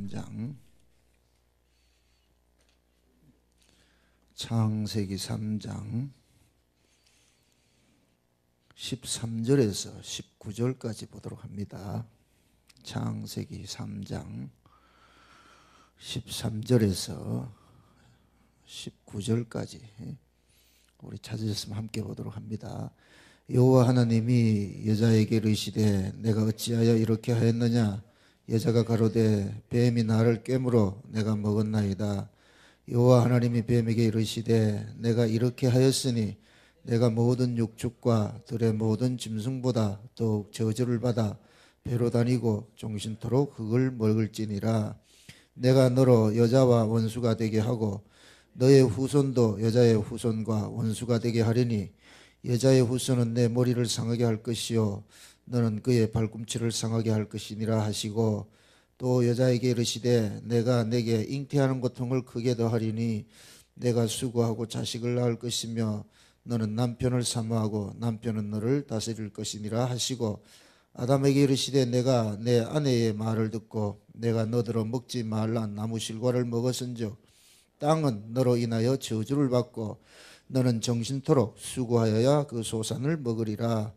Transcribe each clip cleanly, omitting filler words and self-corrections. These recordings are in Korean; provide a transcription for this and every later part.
3장 창세기 3장 13절에서 19절까지 보도록 합니다. 창세기 3장 13절에서 19절까지 우리 찾으셨으면 함께 보도록 합니다. 여호와 하나님이 여자에게 이르시되 내가 어찌하여 이렇게 하였느냐? 여자가 가로되 뱀이 나를 꿰물어 내가 먹었나이다. 여호와 하나님이 뱀에게 이르시되 내가 이렇게 하였으니 내가 모든 육축과 들의 모든 짐승보다 더욱 저주를 받아 배로 다니고 종신토록 흙을 먹을지니라. 내가 너로 여자와 원수가 되게 하고 너의 후손도 여자의 후손과 원수가 되게 하리니 여자의 후손은 내 머리를 상하게 할 것이요 너는 그의 발꿈치를 상하게 할 것이니라 하시고, 또 여자에게 이르시되 내가 내게 잉태하는 고통을 크게 더하리니 내가 수고하고 자식을 낳을 것이며 너는 남편을 사모하고 남편은 너를 다스릴 것이니라 하시고, 아담에게 이르시되 내가 내 아내의 말을 듣고 내가 너더러 먹지 말라 나무 실과를 먹었은즉 땅은 너로 인하여 저주를 받고 너는 정신토록 수고하여야 그 소산을 먹으리라.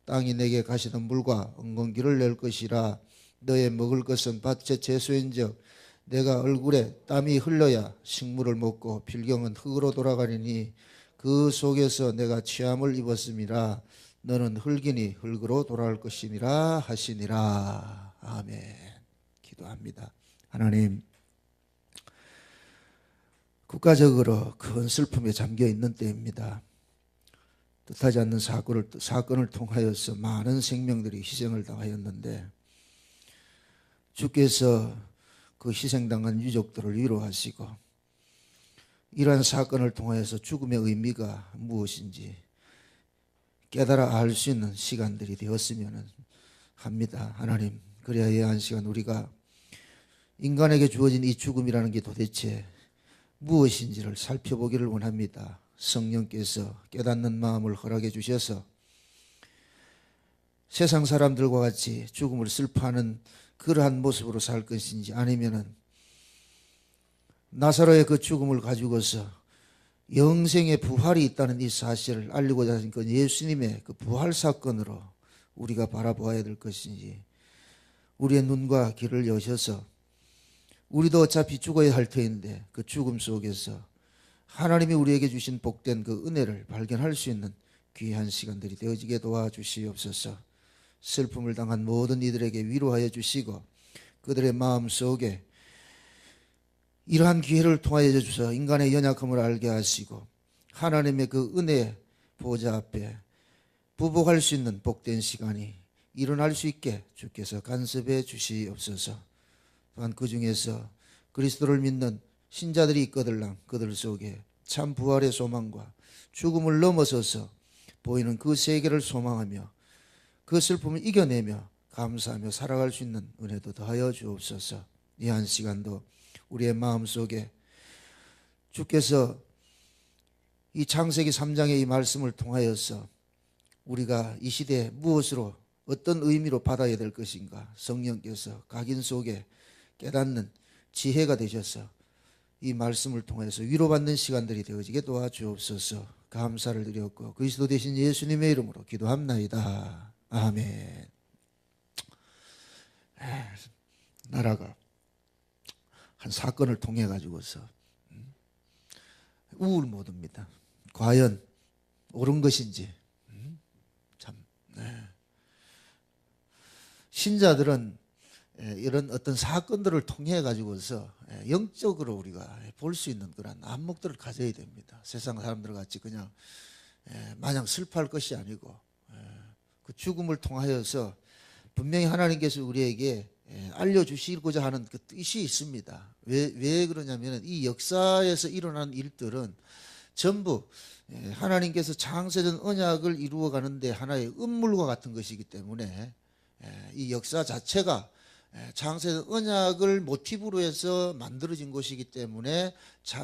땅이 내게 가시던 물과 엉겅퀴를 낼 것이라. 너의 먹을 것은 밭의 채소인즉 내가 얼굴에 땀이 흘러야 식물을 먹고 필경은 흙으로 돌아가리니 그 속에서 내가 취함을 입었음이라. 너는 흙이니 흙으로 돌아갈 것이니라 하시니라. 아멘. 기도합니다. 하나님, 국가적으로 큰 슬픔에 잠겨 있는 때입니다. 뜻하지 않는 사건을 통하여서 많은 생명들이 희생을 당하였는데 주께서 그 희생당한 유족들을 위로하시고 이러한 사건을 통하여서 죽음의 의미가 무엇인지 깨달아 알 수 있는 시간들이 되었으면 합니다. 하나님, 그래야 이 한 시간 우리가 인간에게 주어진 이 죽음이라는 게 도대체 무엇인지를 살펴보기를 원합니다. 성령께서 깨닫는 마음을 허락해 주셔서 세상 사람들과 같이 죽음을 슬퍼하는 그러한 모습으로 살 것인지, 아니면은 나사로의 그 죽음을 가지고서 영생의 부활이 있다는 이 사실을 알리고자 하신 그 예수님의 그 부활 사건으로 우리가 바라보아야 될 것인지, 우리의 눈과 귀를 여셔서 우리도 어차피 죽어야 할 터인데 그 죽음 속에서 하나님이 우리에게 주신 복된 그 은혜를 발견할 수 있는 귀한 시간들이 되어지게 도와주시옵소서. 슬픔을 당한 모든 이들에게 위로하여 주시고 그들의 마음 속에 이러한 기회를 통하여 주셔서 인간의 연약함을 알게 하시고 하나님의 그 은혜 보좌 앞에 부복할 수 있는 복된 시간이 일어날 수 있게 주께서 간섭해 주시옵소서. 또한 그 중에서 그리스도를 믿는 신자들이 있거들랑 그들 속에 참 부활의 소망과 죽음을 넘어서서 보이는 그 세계를 소망하며 그 슬픔을 이겨내며 감사하며 살아갈 수 있는 은혜도 더하여 주옵소서. 이 한 시간도 우리의 마음속에 주께서 이 창세기 3장의 이 말씀을 통하여서 우리가 이 시대에 무엇으로 어떤 의미로 받아야 될 것인가 성령께서 각인 속에 깨닫는 지혜가 되셔서 이 말씀을 통해서 위로받는 시간들이 되어지게 도와주옵소서. 감사를 드렸고 그리스도 되신 예수님의 이름으로 기도합나이다. 아멘. 나라가 한 사건을 통해 가지고서 우울 모드입니다. 과연 옳은 것인지. 참 신자들은 이런 어떤 사건들을 통해 가지고서 영적으로 우리가 볼 수 있는 그런 안목들을 가져야 됩니다. 세상 사람들 같이 그냥 마냥 슬퍼할 것이 아니고 그 죽음을 통하여서 분명히 하나님께서 우리에게 알려주시고자 하는 그 뜻이 있습니다. 왜 그러냐면 이 역사에서 일어난 일들은 전부 하나님께서 창세전 언약을 이루어가는데 하나의 음물과 같은 것이기 때문에 이 역사 자체가 창세전 언약을 모티브로 해서 만들어진 것이기 때문에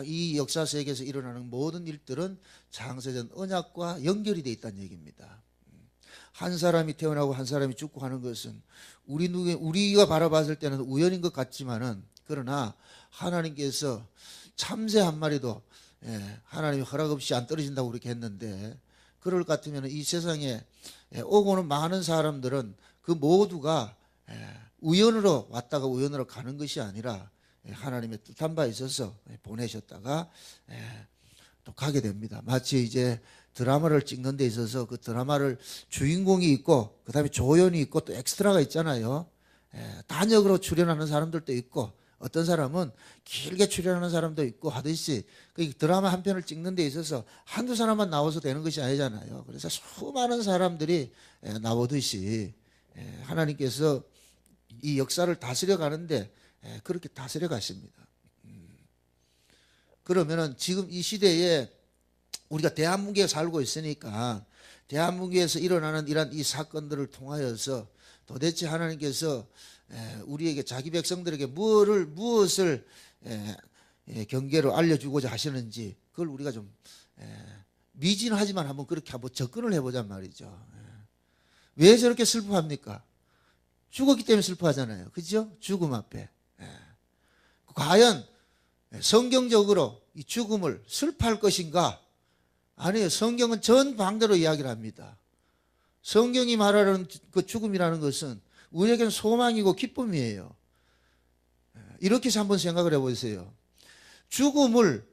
이 역사 세계에서 일어나는 모든 일들은 창세전 언약과 연결이 되어 있다는 얘기입니다. 한 사람이 태어나고 한 사람이 죽고 하는 것은 우리가 바라봤을 때는 우연인 것 같지만은 그러나 하나님께서 참새 한 마리도 하나님이 허락 없이 안 떨어진다고 그렇게 했는데, 그럴 것 같으면 이 세상에 오고 오는 많은 사람들은 그 모두가 우연으로 왔다가 우연으로 가는 것이 아니라 하나님의 뜻한 바 있어서 보내셨다가 또 가게 됩니다. 마치 이제 드라마를 찍는 데 있어서 그 드라마를 주인공이 있고 그 다음에 조연이 있고 또 엑스트라가 있잖아요. 단역으로 출연하는 사람들도 있고 어떤 사람은 길게 출연하는 사람도 있고 하듯이 그 드라마 한 편을 찍는 데 있어서 한두 사람만 나와서 되는 것이 아니잖아요. 그래서 수많은 사람들이 나오듯이 하나님께서 이 역사를 다스려 가는데 그렇게 다스려 가십니다. 그러면은 지금 이 시대에 우리가 대한민국에 살고 있으니까 대한민국에서 일어나는 이런 이 사건들을 통하여서 도대체 하나님께서 우리에게 자기 백성들에게 무엇을 경계로 알려주고자 하시는지 그걸 우리가 좀 미진하지만 한번 그렇게 한번 접근을 해보자 말이죠. 왜 저렇게 슬퍼합니까? 죽었기 때문에 슬퍼하잖아요. 그죠? 죽음 앞에. 과연 성경적으로 이 죽음을 슬퍼할 것인가? 아니에요. 성경은 전방대로 이야기를 합니다. 성경이 말하는 그 죽음이라는 것은 우리에게는 소망이고 기쁨이에요. 이렇게 해서 한번 생각을 해보세요. 죽음을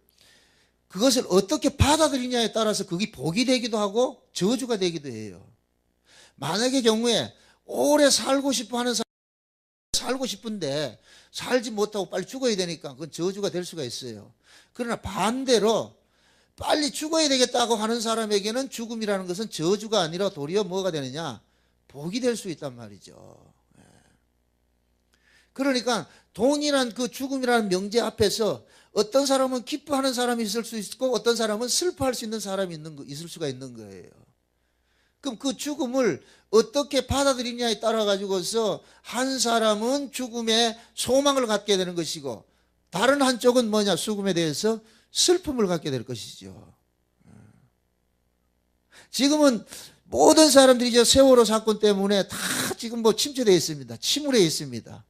그것을 어떻게 받아들이냐에 따라서 그게 복이 되기도 하고 저주가 되기도 해요. 만약의 경우에 오래 살고 싶어 하는 사람, 살고 싶은데 살지 못하고 빨리 죽어야 되니까 그건 저주가 될 수가 있어요. 그러나 반대로 빨리 죽어야 되겠다고 하는 사람에게는 죽음이라는 것은 저주가 아니라 도리어 뭐가 되느냐? 복이 될 수 있단 말이죠. 그러니까 동일한 그 죽음이라는 명제 앞에서 어떤 사람은 기뻐하는 사람이 있을 수 있고 어떤 사람은 슬퍼할 수 있는 사람이 있을 수가 있는 거예요. 그럼 그 죽음을 어떻게 받아들이냐에 따라 가지고서 한 사람은 죽음에 소망을 갖게 되는 것이고 다른 한쪽은 뭐냐? 죽음에 대해서 슬픔을 갖게 될 것이죠. 지금은 모든 사람들이 이제 세월호 사건 때문에 다 지금 뭐 침체되어 있습니다. 침울해 있습니다.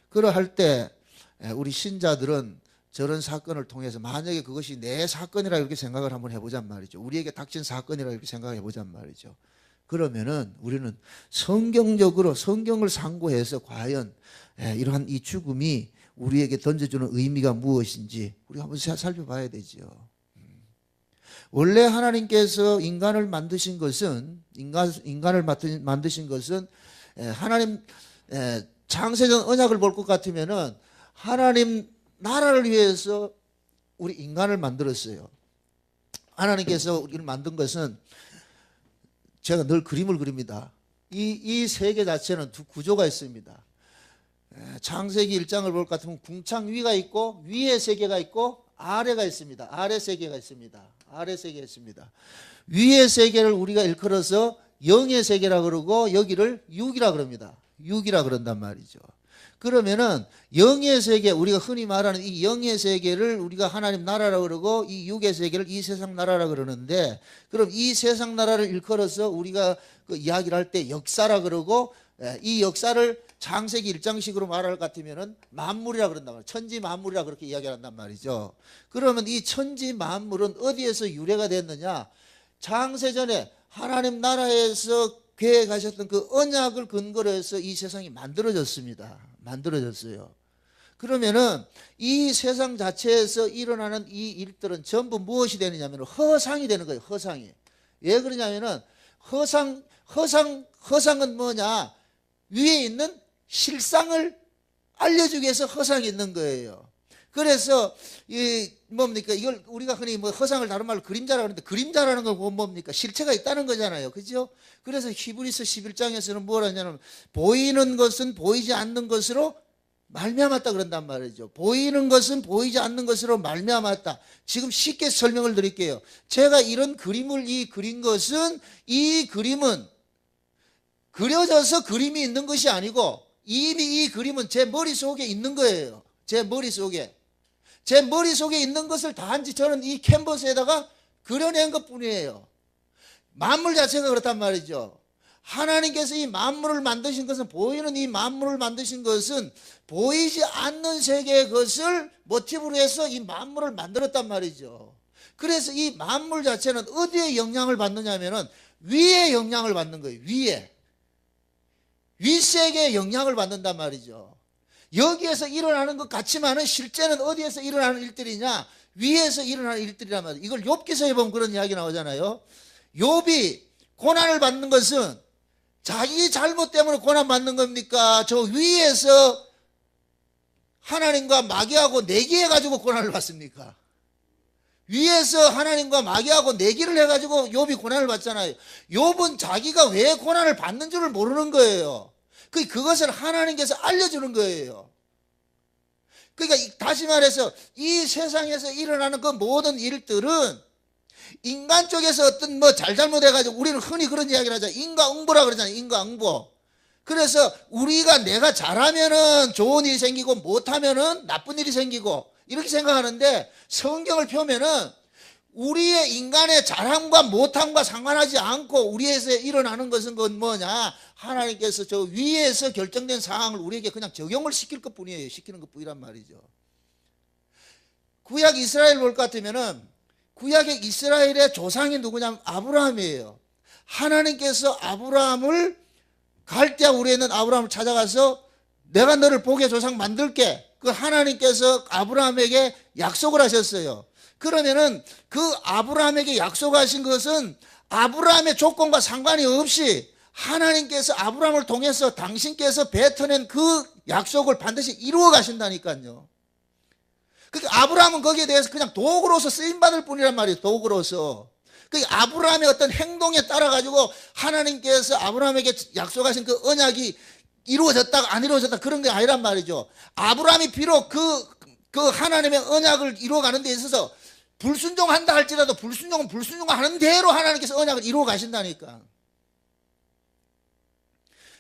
그러할 때 우리 신자들은 저런 사건을 통해서 만약에 그것이 내 사건이라 이렇게 생각을 한번 해보잔 말이죠. 우리에게 닥친 사건이라 이렇게 생각해 보잔 말이죠. 그러면은 우리는 성경적으로 성경을 상고해서 과연 이러한 이 죽음이 우리에게 던져주는 의미가 무엇인지 우리가 한번 살펴봐야 되죠. 원래 하나님께서 인간을 만드신 것은 인간을 만드신 것은 하나님 창세전 언약을 볼 것 같으면은 하나님 나라를 위해서 우리 인간을 만들었어요. 하나님께서 우리를 만든 것은 제가 늘 그림을 그립니다. 이 세계 자체는 두 구조가 있습니다. 창세기 1장을 볼 것 같으면 궁창 위가 있고 위의 세계가 있고 아래가 있습니다. 아래 세계가 있습니다. 아래 세계가 있습니다. 위의 세계를 우리가 일컬어서 영의 세계라 그러고 여기를 육이라 그럽니다. 육이라 그런단 말이죠. 그러면은 영의 세계, 우리가 흔히 말하는 이 영의 세계를 우리가 하나님 나라라 그러고 이 육의 세계를 이 세상 나라라 그러는데, 그럼 이 세상 나라를 일컬어서 우리가 그 이야기를 할 때 역사라 그러고, 이 역사를 창세기 1장식으로 말할 것 같으면은 만물이라 그런단 말이에요. 천지 만물이라 그렇게 이야기를 한단 말이죠. 그러면 이 천지 만물은 어디에서 유래가 됐느냐? 창세전에 하나님 나라에서 계획하셨던 그 언약을 근거로 해서 이 세상이 만들어졌습니다. 만들어졌어요. 그러면은 이 세상 자체에서 일어나는 이 일들은 전부 무엇이 되느냐면 허상이 되는 거예요. 허상이. 왜 그러냐면은 허상은 뭐냐? 위에 있는 실상을 알려주기 위해서 허상이 있는 거예요. 그래서 이 뭡니까? 이걸 우리가 흔히 뭐 허상을 다른 말로 그림자라고 하는데, 그림자라는 건 뭡니까? 실체가 있다는 거잖아요. 그죠? 그래서 히브리서 11장에서는 뭘 하냐면 보이는 것은 보이지 않는 것으로 말미암았다 그런단 말이죠. 보이는 것은 보이지 않는 것으로 말미암았다. 지금 쉽게 설명을 드릴게요. 제가 이런 그림을 그린 것은, 이 그림은 그려져서 그림이 있는 것이 아니고 이미 이 그림은 제 머릿속에 있는 거예요. 제 머릿속에 있는 것을 단지 저는 이 캔버스에다가 그려낸 것 뿐이에요. 만물 자체가 그렇단 말이죠. 하나님께서 이 만물을 만드신 것은, 보이는 이 만물을 만드신 것은 보이지 않는 세계의 것을 모티브로 해서 이 만물을 만들었단 말이죠. 그래서 이 만물 자체는 어디에 영향을 받느냐 하면은 위에 영향을 받는 거예요. 위에. 윗세계에 영향을 받는단 말이죠. 여기에서 일어나는 것 같지만은 실제는 어디에서 일어나는 일들이냐? 위에서 일어나는 일들이란 말이에요. 이걸 욥기서에 보면 그런 이야기 나오잖아요. 욥이 고난을 받는 것은 자기 잘못 때문에 고난받는 겁니까? 저 위에서 하나님과 마귀하고 내기해가지고 고난을 받습니까? 위에서 하나님과 마귀하고 내기를 해가지고 욥이 고난을 받잖아요. 욥은 자기가 왜 고난을 받는 줄을 모르는 거예요. 그것을 하나님께서 알려주는 거예요. 그러니까 다시 말해서 이 세상에서 일어나는 그 모든 일들은 인간 쪽에서 어떤 잘못해가지고 우리는 흔히 그런 이야기를 하잖아요. 인과응보라 그러잖아요. 인과응보. 그래서 우리가 내가 잘하면은 좋은 일이 생기고 못하면은 나쁜 일이 생기고 이렇게 생각하는데, 성경을 펴면은 우리의 인간의 잘함과 못함과 상관하지 않고 우리에서 일어나는 것은 그건 뭐냐? 하나님께서 저 위에서 결정된 상황을 우리에게 그냥 적용을 시킬 것 뿐이에요. 시키는 것 뿐이란 말이죠. 구약 이스라엘 볼 것 같으면은 구약의 이스라엘의 조상이 누구냐면 아브라함이에요. 하나님께서 아브라함을 갈대아 우리에 있는 아브라함을 찾아가서 내가 너를 복의 조상 만들게, 그 하나님께서 아브라함에게 약속을 하셨어요. 그러면은 그 아브라함에게 약속하신 것은 아브라함의 조건과 상관이 없이 하나님께서 아브라함을 통해서 당신께서 뱉어낸 그 약속을 반드시 이루어 가신다니까요. 그러니까 아브라함은 거기에 대해서 그냥 도구로서 쓰임받을 뿐이란 말이에요. 도구로서. 그러니까 아브라함의 어떤 행동에 따라 가지고 하나님께서 아브라함에게 약속하신 그 언약이 이루어졌다 안 이루어졌다 그런 게 아니란 말이죠. 아브라함이 비록 그 하나님의 언약을 이루어가는 데 있어서 불순종한다 할지라도 불순종은 불순종하는 대로 하나님께서 언약을 이루어 가신다니까.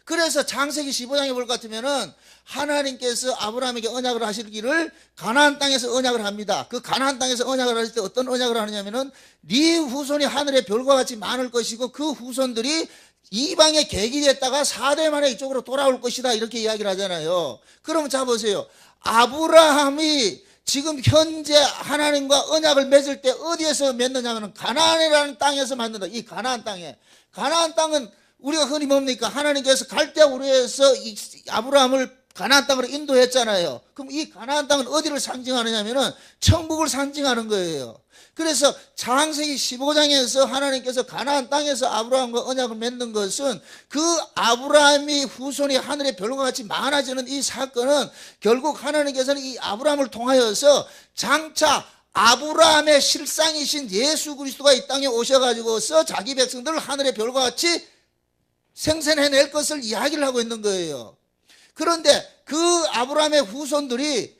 그래서 창세기 15장에 볼 것 같으면은 하나님께서 아브라함에게 언약을 하시기를 가나안 땅에서 언약을 합니다. 그 가나안 땅에서 언약을 하실 때 어떤 언약을 하느냐면은 네 후손이 하늘의 별과 같이 많을 것이고 그 후손들이 이방의 객이 됐다가 4대 만에 이쪽으로 돌아올 것이다, 이렇게 이야기를 하잖아요. 그러면 자 보세요. 아브라함이 지금 현재 하나님과 언약을 맺을 때 어디에서 맺느냐면 가나안이라는 땅에서 맺는다. 이 가나안 땅에. 가나안 땅은 우리가 흔히 뭡니까? 하나님께서 갈대아 우르에서 아브라함을 가나안 땅으로 인도했잖아요. 그럼 이 가나안 땅은 어디를 상징하느냐면은 천국을 상징하는 거예요. 그래서 창세기 15장에서 하나님께서 가나안 땅에서 아브라함과 언약을 맺는 것은 그 아브라함이 후손이 하늘의 별과 같이 많아지는 이 사건은 결국 하나님께서는 이 아브라함을 통하여서 장차 아브라함의 실상이신 예수 그리스도가 이 땅에 오셔가지고서 자기 백성들을 하늘의 별과 같이 생산해낼 것을 이야기를 하고 있는 거예요. 그런데 그 아브라함의 후손들이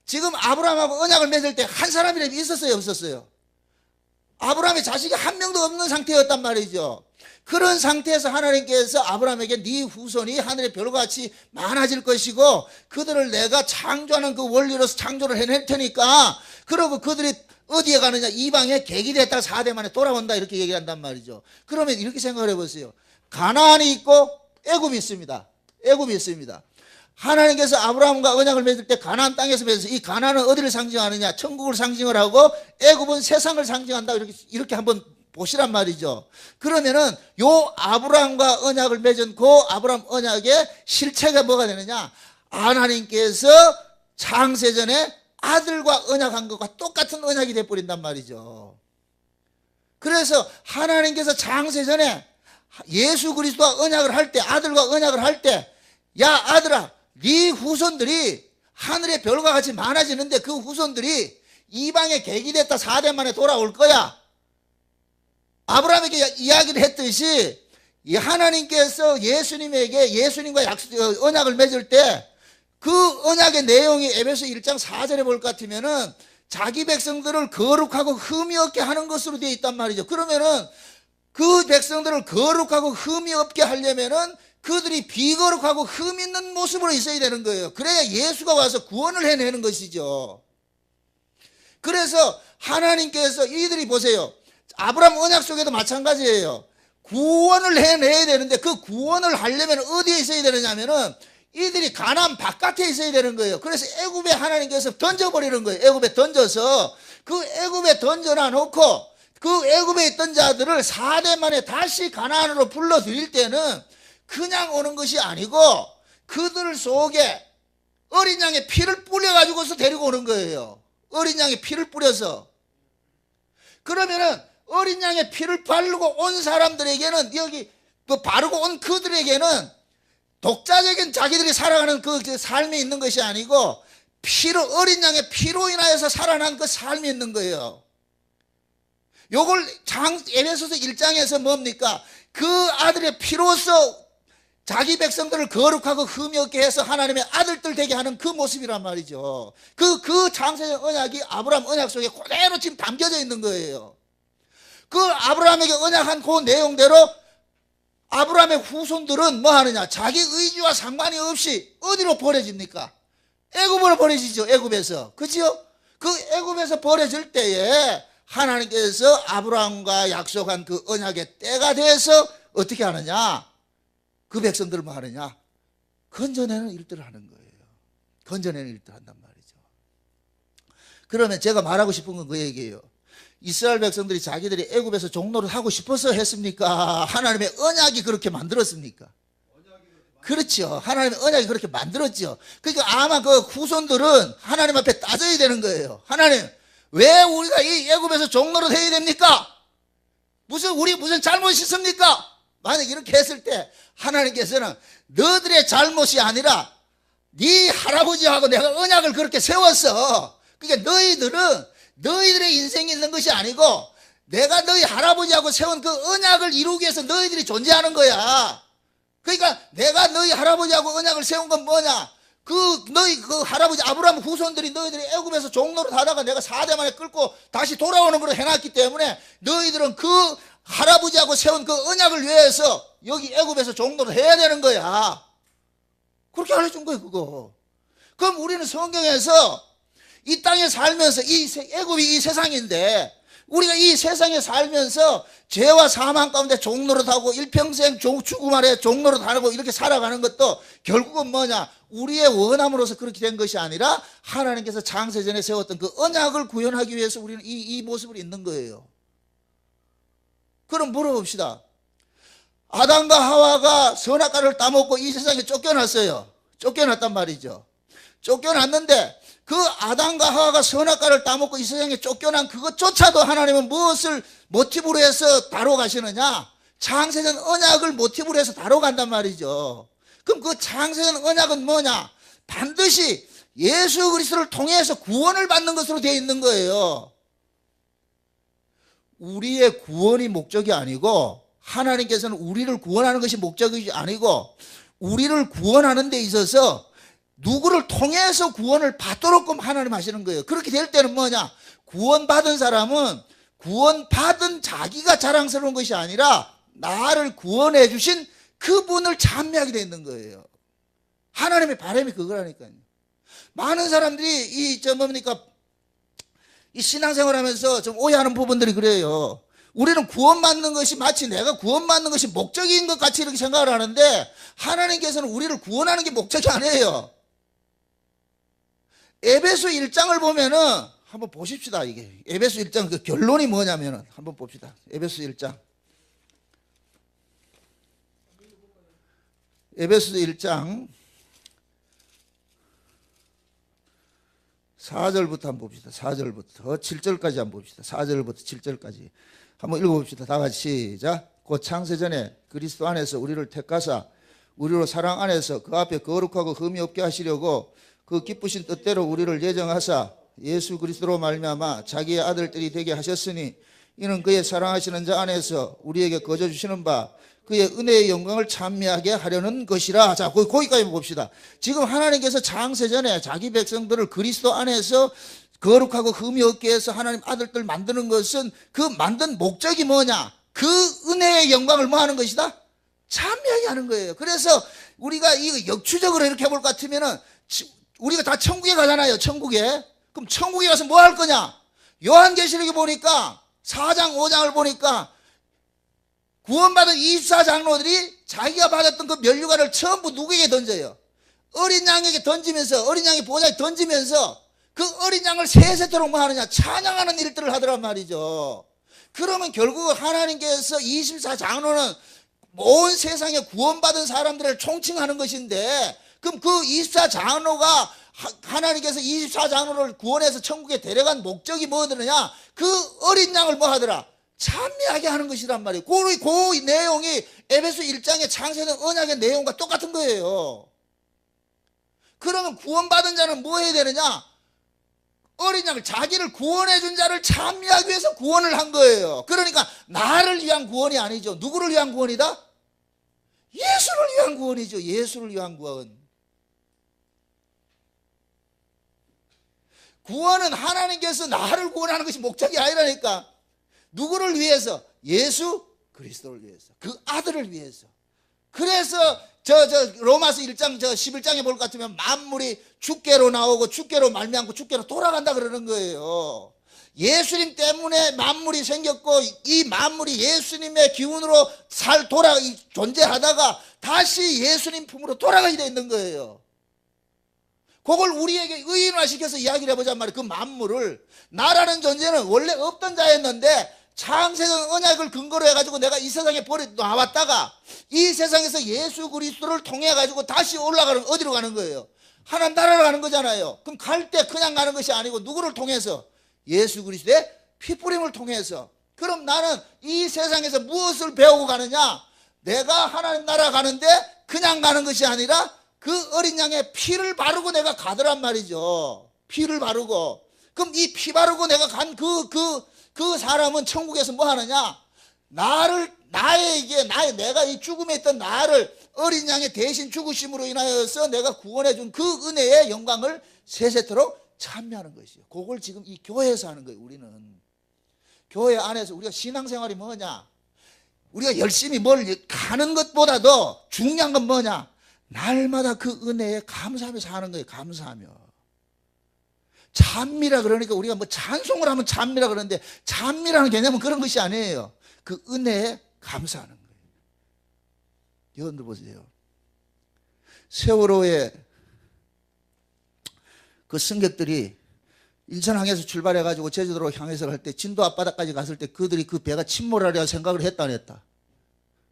지금 아브라함하고 언약을 맺을 때 한 사람이라도 있었어요, 없었어요? 아브라함의 자식이 한 명도 없는 상태였단 말이죠. 그런 상태에서 하나님께서 아브라함에게 네 후손이 하늘의 별과 같이 많아질 것이고 그들을 내가 창조하는 그 원리로서 창조를 해낼 테니까, 그러고 그들이 어디에 가느냐? 이방에 객이 됐다가 4대 만에 돌아온다, 이렇게 얘기한단 말이죠. 그러면 이렇게 생각을 해보세요. 가나안이 있고 애굽이 있습니다. 애굽이 있습니다. 하나님께서 아브라함과 언약을 맺을 때 가나안 땅에서 맺어서 이 가나안은 어디를 상징하느냐? 천국을 상징을 하고 애굽은 세상을 상징한다, 이렇게 한번 보시란 말이죠. 그러면은 요 아브라함과 언약을 맺은 그 아브라함 언약의 실체가 뭐가 되느냐? 하나님께서 창세전에 아들과 언약한 것과 똑같은 언약이 되어버린단 말이죠. 그래서 하나님께서 창세전에 예수 그리스도와 언약을 할 때, 아들과 언약을 할 때, 야 아들아, 네 후손들이 하늘의 별과 같이 많아지는데 그 후손들이 이방의 객이 됐다 4대 만에 돌아올 거야. 아브라함에게 이야기를 했듯이 하나님께서 예수님과 언약을 맺을 때 그 언약의 내용이 에베소 1장 4절에 볼 것 같으면은 자기 백성들을 거룩하고 흠이 없게 하는 것으로 되어 있단 말이죠. 그러면은 그 백성들을 거룩하고 흠이 없게 하려면은 그들이 비거룩하고 흠 있는 모습으로 있어야 되는 거예요. 그래야 예수가 와서 구원을 해내는 것이죠. 그래서 하나님께서 이들이 보세요. 아브라함 언약 속에도 마찬가지예요. 구원을 해내야 되는데 그 구원을 하려면 어디에 있어야 되느냐면은 이들이 가나안 바깥에 있어야 되는 거예요. 그래서 애굽에 하나님께서 던져버리는 거예요. 애굽에 던져서 그 애굽에 던져놔 놓고 그 애굽에 있던 자들을 4대 만에 다시 가나안으로 불러들일 때는 그냥 오는 것이 아니고 그들 속에 어린 양의 피를 뿌려가지고서 데리고 오는 거예요. 어린 양의 피를 뿌려서. 그러면은 어린 양의 피를 바르고 온 사람들에게는 여기 바르고 온 그들에게는 독자적인 자기들이 살아가는 그 삶이 있는 것이 아니고 피로 어린 양의 피로 인하여서 살아난 그 삶이 있는 거예요. 요걸 에베소서 1장에서 뭡니까? 그 아들의 피로서 자기 백성들을 거룩하고 흠이 없게 해서 하나님의 아들들 되게 하는 그 모습이란 말이죠. 그 창세적 언약이 아브라함 언약 속에 그대로 지금 담겨져 있는 거예요. 그 아브라함에게 언약한 그 내용대로 아브라함의 후손들은 뭐 하느냐? 자기 의지와 상관이 없이 어디로 버려집니까? 애굽으로 버려지죠. 애굽에서. 그죠? 그 애굽에서 버려질 때에 하나님께서 아브라함과 약속한 그 언약의 때가 돼서 어떻게 하느냐? 그 백성들을 뭐 하느냐? 건져내는 일들을 하는 거예요. 건져내는 일들을 한단 말이죠. 그러면 제가 말하고 싶은 건 그 얘기예요. 이스라엘 백성들이 자기들이 애굽에서 종노릇 하고 싶어서 했습니까? 하나님의 언약이 그렇게 만들었습니까? 그렇죠. 하나님의 언약이 그렇게 만들었죠. 그러니까 아마 그 후손들은 하나님 앞에 따져야 되는 거예요. 하나님, 왜 우리가 이 애굽에서 종노릇 해야 됩니까? 우리 무슨 잘못이 있습니까? 만약 이렇게 했을 때 하나님께서는 너들의 잘못이 아니라 네 할아버지하고 내가 언약을 그렇게 세웠어. 그러니까 너희들의 인생이 있는 것이 아니고 내가 너희 할아버지하고 세운 그 언약을 이루기 위해서 너희들이 존재하는 거야. 그러니까 내가 너희 할아버지하고 언약을 세운 건 뭐냐? 너희 그 할아버지 아브라함 후손들이 너희들이 애굽에서 종노릇 하다가 내가 4대 만에 끌고 다시 돌아오는 걸 해놨기 때문에 너희들은 그 할아버지하고 세운 그 언약을 위해서 여기 애굽에서 종노릇 해야 되는 거야. 그렇게 알려준 거예요, 그거. 그럼 우리는 성경에서 이 땅에 살면서 애굽이 이 세상인데 우리가 이 세상에 살면서 죄와 사망 가운데 종노릇하고 일평생 죽음 아래 종노릇하고 이렇게 살아가는 것도 결국은 뭐냐? 우리의 원함으로서 그렇게 된 것이 아니라 하나님께서 창세전에 세웠던 그 언약을 구현하기 위해서 우리는 이 모습을 있는 거예요. 그럼 물어봅시다. 아담과 하와가 선악과를 따먹고 이 세상에 쫓겨났어요. 쫓겨났단 말이죠. 쫓겨났는데 그 아담과 하와가 선악과를 따먹고 이 세상에 쫓겨난 그것조차도 하나님은 무엇을 모티브로 해서 다뤄가시느냐? 창세전 언약을 모티브로 해서 다뤄간단 말이죠. 그럼 그 창세전 언약은 뭐냐? 반드시 예수 그리스도를 통해서 구원을 받는 것으로 되어 있는 거예요. 우리의 구원이 목적이 아니고 하나님께서는 우리를 구원하는 것이 목적이 아니고 우리를 구원하는 데 있어서 누구를 통해서 구원을 받도록끔 하나님 하시는 거예요. 그렇게 될 때는 뭐냐? 구원받은 사람은 구원받은 자기가 자랑스러운 것이 아니라 나를 구원해 주신 그분을 찬미하게 되는 거예요. 하나님의 바람이 그거라니까요. 많은 사람들이 이 신앙생활 하면서 좀 오해하는 부분들이 그래요. 우리는 구원받는 것이 마치 내가 구원받는 것이 목적인 것 같이 이렇게 생각을 하는데 하나님께서는 우리를 구원하는 게 목적이 아니에요. 에베소 1장을 보면은 한번 보십시다. 이게 에베소 1장 그 결론이 뭐냐면은 한번 봅시다. 에베소 1장. 에베소 1장 4절부터 한번 봅시다. 4절부터 7절까지 한번 봅시다. 4절부터 7절까지 한번 읽어봅시다. 다 같이 시작. 곧 창세전에 그리스도 안에서 우리를 택하사 우리로 사랑 안에서 그 앞에 거룩하고 흠이 없게 하시려고 그 기쁘신 뜻대로 우리를 예정하사 예수 그리스도로 말미암아 자기의 아들들이 되게 하셨으니 이는 그의 사랑하시는 자 안에서 우리에게 거저 주시는 바 그의 은혜의 영광을 찬미하게 하려는 것이라. 자, 거기까지 봅시다. 지금 하나님께서 창세전에 자기 백성들을 그리스도 안에서 거룩하고 흠이 없게 해서 하나님 아들들 만드는 것은 그 만든 목적이 뭐냐? 그 은혜의 영광을 뭐 하는 것이다? 찬미하게 하는 거예요. 그래서 우리가 이거 역추적으로 이렇게 해볼 것 같으면은 우리가 다 천국에 가잖아요. 천국에. 그럼 천국에 가서 뭐 할 거냐? 요한계시록에 보니까 4장 5장을 보니까 구원받은 24장로들이 자기가 받았던 그 면류관을 전부 누구에게 던져요? 어린 양에게 던지면서, 어린 양의 보호자에게 던지면서 그 어린 양을 세세토록 뭐 하느냐? 찬양하는 일들을 하더란 말이죠. 그러면 결국 하나님께서 24장로는 온 세상에 구원받은 사람들을 총칭하는 것인데, 그럼 그 24장로가 하나님께서 24장로를 구원해서 천국에 데려간 목적이 뭐더냐? 그 어린 양을 뭐 하더라? 찬미하게 하는 것이란 말이에요. 그 내용이 에베소 1장의 창세된 언약의 내용과 똑같은 거예요. 그러면 구원받은 자는 뭐 해야 되느냐? 어린 양을, 자기를 구원해 준 자를 찬미하기 위해서 구원을 한 거예요. 그러니까 나를 위한 구원이 아니죠. 누구를 위한 구원이다? 예수를 위한 구원이죠. 예수를 위한 구원. 구원은 하나님께서 나를 구원하는 것이 목적이 아니라니까. 누구를 위해서? 예수 그리스도를 위해서, 그 아들을 위해서. 그래서 로마서 1장 11장에 볼 것 같으면 만물이 주께로 나오고 주께로 말미암고 주께로 돌아간다 그러는 거예요. 예수님 때문에 만물이 생겼고, 이 만물이 예수님의 기운으로 존재하다가 다시 예수님 품으로 돌아가게 돼 있는 거예요. 그걸 우리에게 의인화시켜서 이야기를 해보자면 말이에요. 그 만물을, 나라는 존재는 원래 없던 자였는데 창세전 언약을 근거로 해가지고 내가 이 세상에 나왔다가 이 세상에서 예수 그리스도를 통해 가지고 다시 올라가는, 어디로 가는 거예요? 하나님 나라로 가는 거잖아요. 그럼 갈 때 그냥 가는 것이 아니고 누구를 통해서? 예수 그리스도의 피뿌림을 통해서. 그럼 나는 이 세상에서 무엇을 배우고 가느냐? 내가 하나님 나라 가는데 그냥 가는 것이 아니라 그 어린 양의 피를 바르고 내가 가더란 말이죠. 피를 바르고. 그럼 이 피 바르고 내가 간 그 사람은 천국에서 뭐 하느냐? 내가 이 죽음에 있던 나를 어린 양의 대신 죽으심으로 인하여서 내가 구원해준 그 은혜의 영광을 세세토록 찬미하는 것이에요. 그걸 지금 이 교회에서 하는 거예요. 우리는 교회 안에서 우리가 신앙생활이 뭐냐? 우리가 열심히 뭘 가는 것보다도 중요한 건 뭐냐? 날마다 그 은혜에 감사하며 사는 거예요. 감사하며. 찬미라 그러니까 우리가 뭐 찬송을 하면 찬미라 그러는데, 찬미라는 개념은 그런 것이 아니에요. 그 은혜에 감사하는 거예요. 여러분들 보세요. 세월호에 그 승객들이 인천항에서 출발해가지고 제주도로 향해서 갈 때, 진도 앞바다까지 갔을 때 그들이 그 배가 침몰하리라 생각을 했다 안 했다?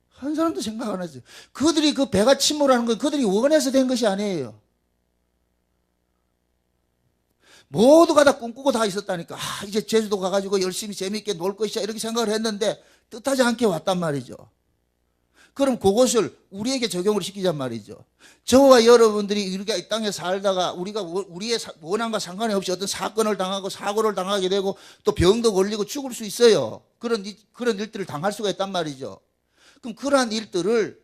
한 사람도 생각 안 했어요. 그들이 그 배가 침몰하는 건 그들이 원해서 된 것이 아니에요. 모두가 다 꿈꾸고 다 있었다니까. 이제 제주도 가가지고 열심히 재미있게 놀 것이야, 이렇게 생각을 했는데 뜻하지 않게 왔단 말이죠. 그럼 그것을 우리에게 적용을 시키잔 말이죠. 저와 여러분들이 이렇게 이 땅에 살다가 우리의 원한과 상관이 없이 어떤 사건을 당하고 사고를 당하게 되고 또 병도 걸리고 죽을 수 있어요. 그런 일들을 당할 수가 있단 말이죠. 그럼 그러한 일들을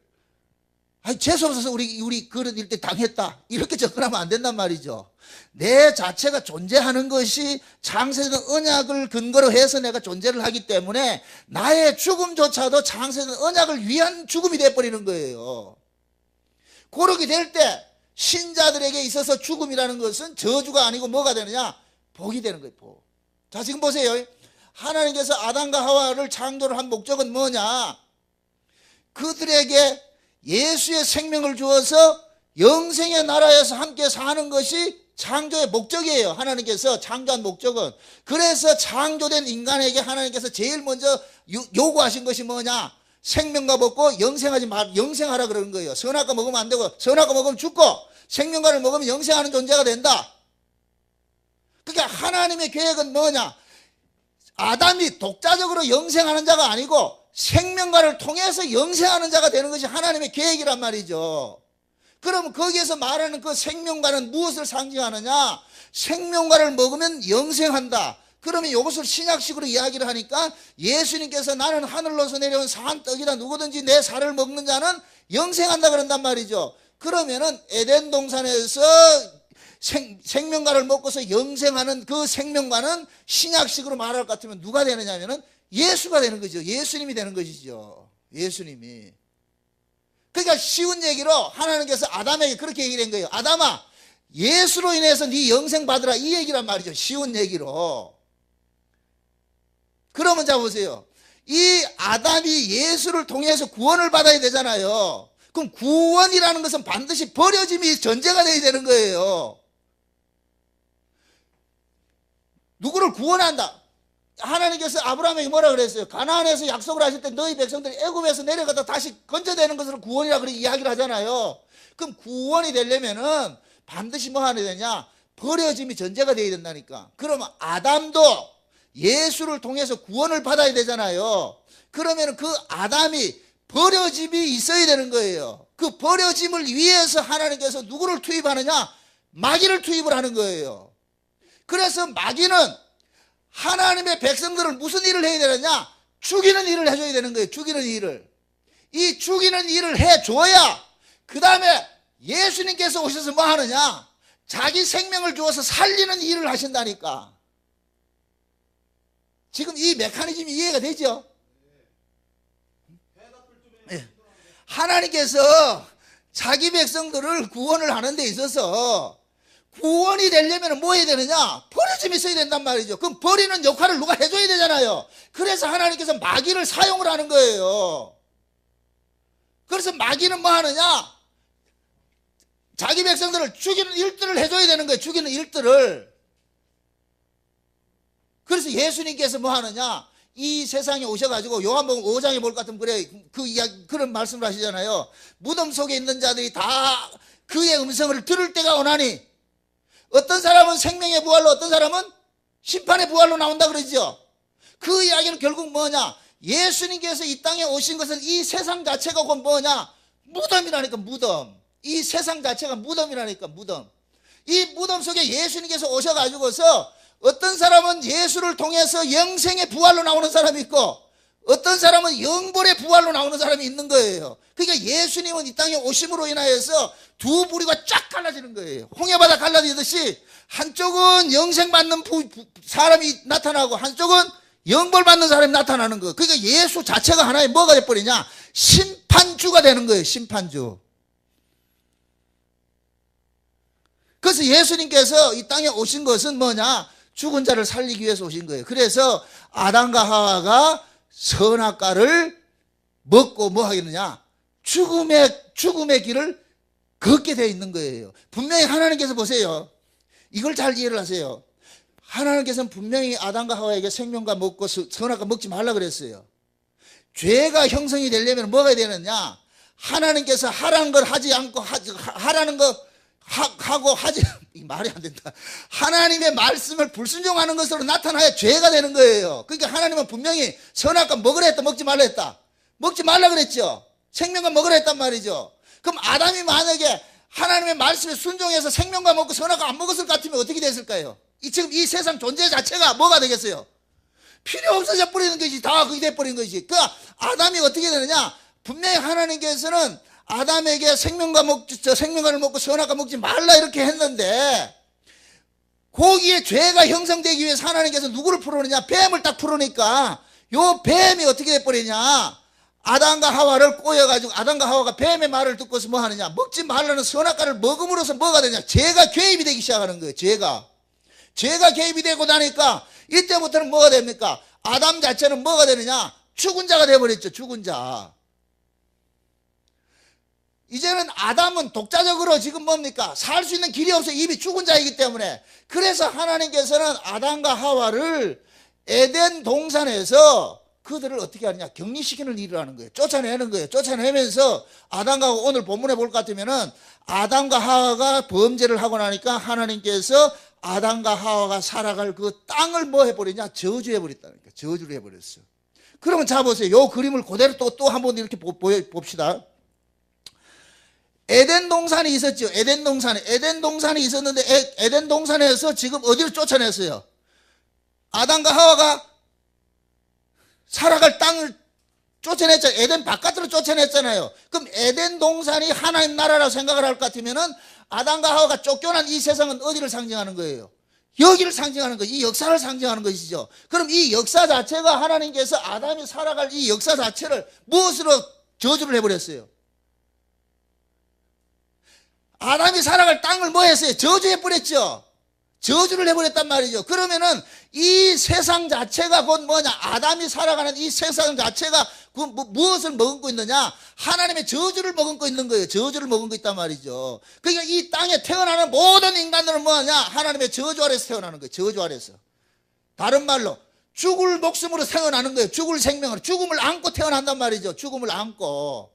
재수없어서 우리 그런 일들 당했다, 이렇게 접근하면 안 된단 말이죠. 내 자체가 존재하는 것이 창세전 언약을 근거로 해서 내가 존재를 하기 때문에 나의 죽음조차도 창세전 언약을 위한 죽음이 돼버리는 거예요. 그렇게 될 때 신자들에게 있어서 죽음이라는 것은 저주가 아니고 뭐가 되느냐? 복이 되는 거예요. 복. 자, 지금 보세요. 하나님께서 아담과 하와를 창조를 한 목적은 뭐냐? 그들에게 예수의 생명을 주어서 영생의 나라에서 함께 사는 것이 창조의 목적이에요. 하나님께서 창조한 목적은. 그래서 창조된 인간에게 하나님께서 제일 먼저 요구하신 것이 뭐냐? 생명과 먹고 영생하라 그러는 거예요. 선악과 먹으면 안 되고, 선악과 먹으면 죽고, 생명과를 먹으면 영생하는 존재가 된다. 그러니까 하나님의 계획은 뭐냐? 아담이 독자적으로 영생하는 자가 아니고 생명과를 통해서 영생하는 자가 되는 것이 하나님의 계획이란 말이죠. 그럼 거기에서 말하는 그 생명과는 무엇을 상징하느냐? 생명과를 먹으면 영생한다. 그러면 이것을 신약식으로 이야기를 하니까 예수님께서 나는 하늘로서 내려온 사한 떡이다, 누구든지 내 살을 먹는 자는 영생한다 그런단 말이죠. 그러면은 에덴 동산에서 생명과를 먹고서 영생하는 그 생명과는 신약식으로 말할 것 같으면 누가 되느냐면은 예수가 되는 거죠. 예수님이 되는 것이죠. 예수님이. 그러니까 쉬운 얘기로 하나님께서 아담에게 그렇게 얘기를 한 거예요. 아담아, 예수로 인해서 네 영생 받으라, 이 얘기란 말이죠. 쉬운 얘기로. 그러면 자 보세요. 이 아담이 예수를 통해서 구원을 받아야 되잖아요. 그럼 구원이라는 것은 반드시 버려짐이 전제가 되어야 되는 거예요. 누구를 구원한다? 하나님께서 아브라함에게 뭐라 그랬어요? 가나안에서 약속을 하실 때 너희 백성들이 애굽에서 내려가다 다시 건져내는 것을 구원이라 그렇게 이야기를 하잖아요. 그럼 구원이 되려면은 반드시 뭐 하셔야 되냐? 버려짐이 전제가 되어야 된다니까. 그러면 아담도 예수를 통해서 구원을 받아야 되잖아요. 그러면 그 아담이 버려짐이 있어야 되는 거예요. 그 버려짐을 위해서 하나님께서 누구를 투입하느냐? 마귀를 투입을 하는 거예요. 그래서 마귀는 하나님의 백성들을 무슨 일을 해야 되느냐? 죽이는 일을 해줘야 되는 거예요. 죽이는 일을. 이 죽이는 일을 해줘야 그 다음에 예수님께서 오셔서 뭐 하느냐? 자기 생명을 주어서 살리는 일을 하신다니까. 지금 이 메커니즘이 이해가 되죠? 하나님께서 자기 백성들을 구원을 하는 데 있어서 구원이 되려면 뭐 해야 되느냐? 버려짐이 있어야 된단 말이죠. 그럼 버리는 역할을 누가 해줘야 되잖아요. 그래서 하나님께서 마귀를 사용을 하는 거예요. 그래서 마귀는 뭐 하느냐? 자기 백성들을 죽이는 일들을 해줘야 되는 거예요. 죽이는 일들을. 그래서 예수님께서 뭐 하느냐? 이 세상에 오셔가지고 요한복음 5장에 볼 것 같으면 그래 그 이야기 그런 말씀을 하시잖아요. 무덤 속에 있는 자들이 다 그의 음성을 들을 때가 오나니 어떤 사람은 생명의 부활로 어떤 사람은 심판의 부활로 나온다 그러죠. 그 이야기는 결국 뭐냐? 예수님께서 이 땅에 오신 것은 이 세상 자체가 곧 뭐냐? 무덤이라니까. 무덤. 이 세상 자체가 무덤이라니까. 무덤. 이 무덤 속에 예수님께서 오셔가지고서 어떤 사람은 예수를 통해서 영생의 부활로 나오는 사람이 있고 어떤 사람은 영벌의 부활로 나오는 사람이 있는 거예요. 그러니까 예수님은 이 땅에 오심으로 인하여서 두 부류가 쫙 갈라지는 거예요. 홍해바다 갈라지듯이 한쪽은 영생받는 사람이 나타나고 한쪽은 영벌받는 사람이 나타나는 거예요. 그러니까 예수 자체가 하나의 뭐가 돼버리냐? 심판주가 되는 거예요. 심판주. 그래서 예수님께서 이 땅에 오신 것은 뭐냐? 죽은 자를 살리기 위해서 오신 거예요. 그래서 아담과 하와가 선악과를 먹고 뭐 하겠느냐? 죽음의 길을 걷게 되어 있는 거예요. 분명히 하나님께서 보세요. 이걸 잘 이해를 하세요. 하나님께서는 분명히 아담과 하와에게 생명과 먹고 선악과 먹지 말라 그랬어요. 죄가 형성이 되려면 뭐가 되느냐? 하나님께서 하라는 걸 하지 않고 하라는 거 하고 하지 말이 안 된다. 하나님의 말씀을 불순종하는 것으로 나타나야 죄가 되는 거예요. 그러니까 하나님은 분명히 선악과 먹으라 했다, 먹지 말라 했다. 먹지 말라 그랬죠. 생명과 먹으라 했단 말이죠. 그럼 아담이 만약에 하나님의 말씀에 순종해서 생명과 먹고 선악과 안 먹었을 것 같으면 어떻게 됐을까요? 지금 이 세상 존재 자체가 뭐가 되겠어요? 필요 없어져 버리는 것이 다 그게 돼버린 것이. 그러니까 아담이 어떻게 되느냐? 분명히 하나님께서는 아담에게 생명과를 먹고 선악과 먹지 말라 이렇게 했는데 거기에 죄가 형성되기 위해서 하나님께서 누구를 풀어내냐? 뱀을 딱 풀어니까 요 뱀이 어떻게 돼버리냐? 아담과 하와를 꼬여가지고 아담과 하와가 뱀의 말을 듣고서 뭐 하느냐? 먹지 말라는 선악과를 먹음으로써 뭐가 되냐? 죄가 개입이 되기 시작하는 거예요. 죄가 개입이 되고 나니까 이때부터는 뭐가 됩니까? 아담 자체는 뭐가 되느냐? 죽은 자가 돼버렸죠. 죽은 자. 이제는 아담은 독자적으로 지금 뭡니까? 살 수 있는 길이 없어. 이미 죽은 자이기 때문에. 그래서 하나님께서는 아담과 하와를 에덴 동산에서 그들을 어떻게 하느냐? 격리시키는 일을 하는 거예요. 쫓아내는 거예요. 쫓아내면서 아담과 오늘 본문에 볼 것 같으면은 아담과 하와가 범죄를 하고 나니까 하나님께서 아담과 하와가 살아갈 그 땅을 뭐 해버리냐? 저주해버렸다니까. 저주를 해버렸어. 그러면 자 보세요. 요 그림을 그대로 또 한번 이렇게 봅시다. 에덴 동산이 있었죠. 에덴 동산이 있었는데 에덴 동산에서 지금 어디로 쫓아냈어요? 아담과 하와가 살아갈 땅을 쫓아냈잖아요. 에덴 바깥으로 쫓아냈잖아요. 그럼 에덴 동산이 하나님 나라라고 생각을 할 것 같으면은 아담과 하와가 쫓겨난 이 세상은 어디를 상징하는 거예요? 여기를 상징하는 거예요. 이 역사를 상징하는 것이죠. 그럼 이 역사 자체가 하나님께서 아담이 살아갈 이 역사 자체를 무엇으로 저주를 해버렸어요? 아담이 살아갈 땅을 뭐 했어요? 저주해버렸죠. 저주를 해버렸단 말이죠. 그러면은 이 세상 자체가 곧 뭐냐? 아담이 살아가는 이 세상 자체가 그 무엇을 머금고 있느냐? 하나님의 저주를 머금고 있는 거예요. 저주를 머금고 있단 말이죠. 그러니까 이 땅에 태어나는 모든 인간들은 뭐냐? 하나님의 저주 아래서 태어나는 거예요. 저주 아래서. 다른 말로 죽을 목숨으로 태어나는 거예요. 죽을 생명으로. 죽음을 안고 태어난단 말이죠. 죽음을 안고.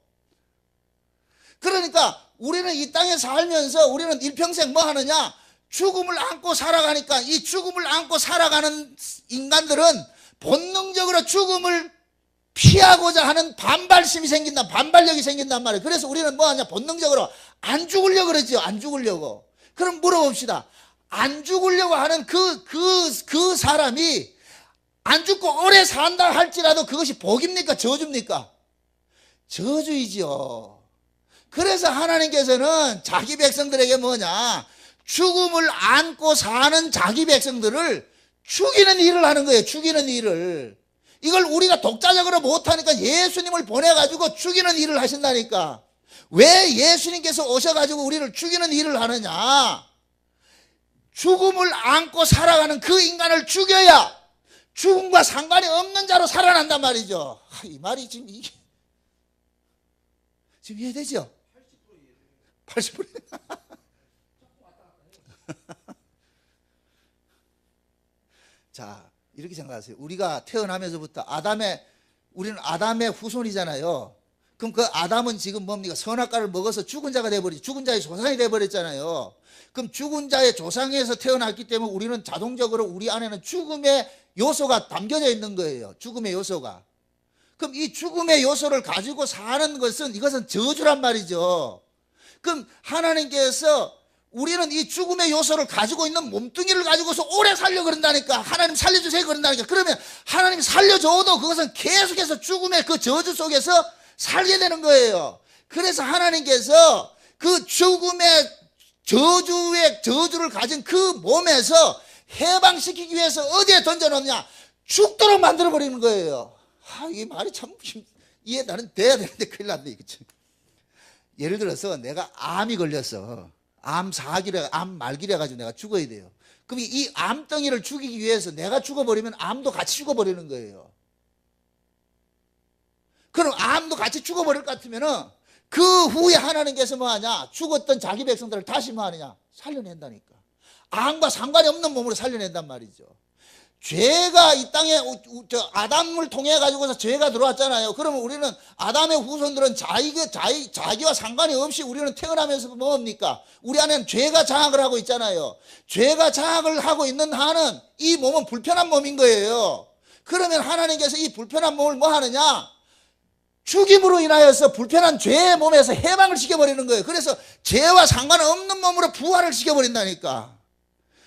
그러니까 우리는 이 땅에 살면서 우리는 일평생 뭐 하느냐? 죽음을 안고 살아가니까 이 죽음을 안고 살아가는 인간들은 본능적으로 죽음을 피하고자 하는 반발심이 생긴다. 반발력이 생긴단 말이에요. 그래서 우리는 뭐 하냐? 본능적으로 안 죽으려고 그러죠. 안 죽으려고. 그럼 물어봅시다. 안 죽으려고 하는 그 사람이 안 죽고 오래 산다 할지라도 그것이 복입니까? 저주입니까? 저주이지요. 그래서 하나님께서는 자기 백성들에게 뭐냐? 죽음을 안고 사는 자기 백성들을 죽이는 일을 하는 거예요. 죽이는 일을. 이걸 우리가 독자적으로 못하니까 예수님을 보내가지고 죽이는 일을 하신다니까. 왜 예수님께서 오셔가지고 우리를 죽이는 일을 하느냐? 죽음을 안고 살아가는 그 인간을 죽여야 죽음과 상관이 없는 자로 살아난단 말이죠. 이 말이 지금 이해되죠? 80%. 자, 이렇게 생각하세요. 우리가 태어나면서부터 우리는 아담의 후손이잖아요. 그럼 그 아담은 지금 뭡니까? 선악과를 먹어서 죽은 자가 돼버리죠. 죽은 자의 조상이 돼버렸잖아요. 그럼 죽은 자의 조상에서 태어났기 때문에 우리는 자동적으로 우리 안에는 죽음의 요소가 담겨져 있는 거예요. 죽음의 요소가. 그럼 이 죽음의 요소를 가지고 사는 이것은 저주란 말이죠. 그럼 하나님께서 우리는 이 죽음의 요소를 가지고 있는 몸뚱이를 가지고서 오래 살려 그런다니까. 하나님 살려주세요 그런다니까. 그러면 하나님 살려줘도 그것은 계속해서 죽음의 그 저주 속에서 살게 되는 거예요. 그래서 하나님께서 그 죽음의 저주를 가진 그 몸에서 해방시키기 위해서 어디에 던져놓느냐? 죽도록 만들어버리는 거예요. 이 말이 참 이해 나는 돼야 되는데 큰일 났네. 이거. 예를 들어서 내가 암이 걸렸어. 암 말기래 가지고 내가 죽어야 돼요. 그럼 이 암덩이를 죽이기 위해서 내가 죽어버리면 암도 같이 죽어버리는 거예요. 그럼 암도 같이 죽어버릴 것 같으면은 그 후에 하나님께서 뭐 하냐? 죽었던 자기 백성들을 다시 뭐 하느냐? 살려낸다니까. 암과 상관이 없는 몸으로 살려낸단 말이죠. 죄가 이 땅에 아담을 통해 가지고서 죄가 들어왔잖아요. 그러면 우리는 아담의 후손들은 자기와 상관이 없이 우리는 태어나면서 뭡니까? 우리 안에는 죄가 장악을 하고 있잖아요. 죄가 장악을 하고 있는 한은 이 몸은 불편한 몸인 거예요. 그러면 하나님께서 이 불편한 몸을 뭐 하느냐? 죽임으로 인하여서 불편한 죄의 몸에서 해방을 시켜버리는 거예요. 그래서 죄와 상관없는 몸으로 부활을 시켜버린다니까.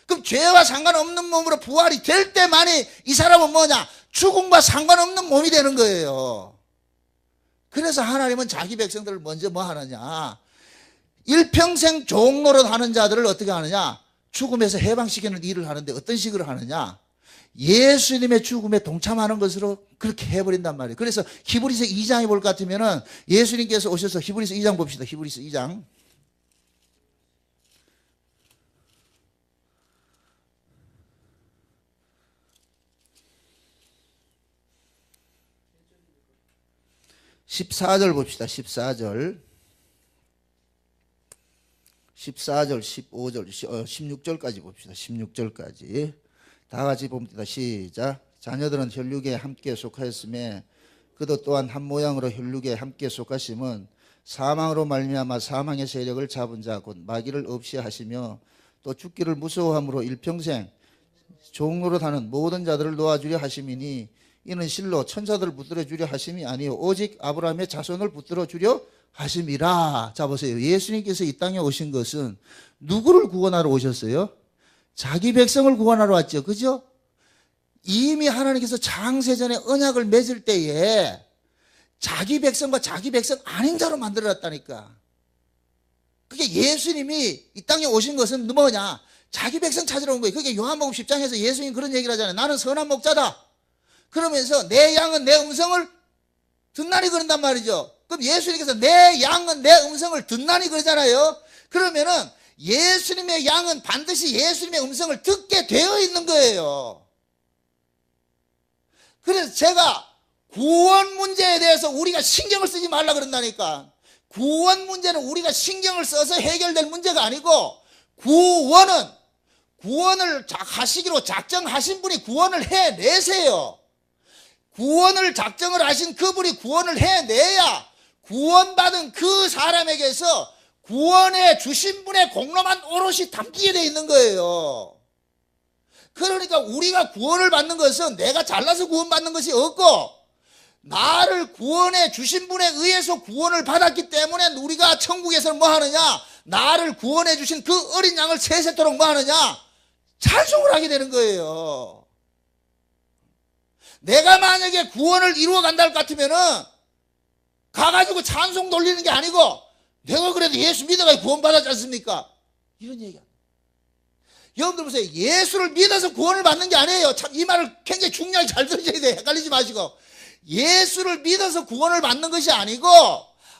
그럼 죄와 상관없는 몸으로 부활이 될 때만이 이 사람은 뭐냐? 죽음과 상관없는 몸이 되는 거예요. 그래서 하나님은 자기 백성들을 먼저 뭐 하느냐? 일평생 종노릇 하는 자들을 어떻게 하느냐? 죽음에서 해방시키는 일을 하는데 어떤 식으로 하느냐? 예수님의 죽음에 동참하는 것으로 그렇게 해버린단 말이에요. 그래서 히브리서 2장에 볼 것 같으면은 예수님께서 오셔서 히브리서 2장 봅시다. 히브리서 2장. (14절) 봅시다. 14절, 15절, 16절까지 봅시다. 16절까지 다 같이 봅니다. 시작. 자녀들은 혈육에 함께 속하였음에 그도 또한 한 모양으로 혈육에 함께 속하심은 사망으로 말미암아 사망의 세력을 잡은 자 곧 마귀를 없이 하시며 또 죽기를 무서워함으로 일평생 종노릇하는 모든 자들을 놓아주려 하심이니 이는 실로 천사들을 붙들어 주려 하심이 아니요 오직 아브라함의 자손을 붙들어 주려 하심이라. 자 보세요. 예수님께서 이 땅에 오신 것은 누구를 구원하러 오셨어요? 자기 백성을 구원하러 왔죠. 그죠? 이미 하나님께서 창세전에 언약을 맺을 때에 자기 백성과 자기 백성 아닌 자로 만들어놨다니까. 그게 예수님이 이 땅에 오신 것은 뭐냐? 자기 백성 찾으러 온 거예요. 그게 요한복음 10장에서 예수님 그런 얘기를 하잖아요. 나는 선한 목자다. 그러면서 내 양은 내 음성을 듣나니 그런단 말이죠. 그럼 예수님께서 내 양은 내 음성을 듣나니 그러잖아요. 그러면은 예수님의 양은 반드시 예수님의 음성을 듣게 되어 있는 거예요. 그래서 제가 구원 문제에 대해서 우리가 신경을 쓰지 말라 그런다니까. 구원 문제는 우리가 신경을 써서 해결될 문제가 아니고, 구원을 하시기로 작정하신 분이 구원을 해내세요. 구원을 작정을 하신 그분이 구원을 해내야 구원받은 그 사람에게서 구원해 주신 분의 공로만 오롯이 담기게 돼 있는 거예요. 그러니까 우리가 구원을 받는 것은 내가 잘나서 구원받는 것이 없고, 나를 구원해 주신 분에 의해서 구원을 받았기 때문에 우리가 천국에서는 뭐 하느냐? 나를 구원해 주신 그 어린 양을 세세토록 뭐 하느냐? 찬송을 하게 되는 거예요. 내가 만약에 구원을 이루어 간다 할 것 같으면은 가가지고 찬송 돌리는 게 아니고, 내가 그래도 예수 믿어가 구원받았지 않습니까? 이런 얘기야. 여러분들 보세요. 예수를 믿어서 구원을 받는 게 아니에요. 참 이 말을 굉장히 중요하게 잘 들으셔야 돼요. 헷갈리지 마시고. 예수를 믿어서 구원을 받는 것이 아니고,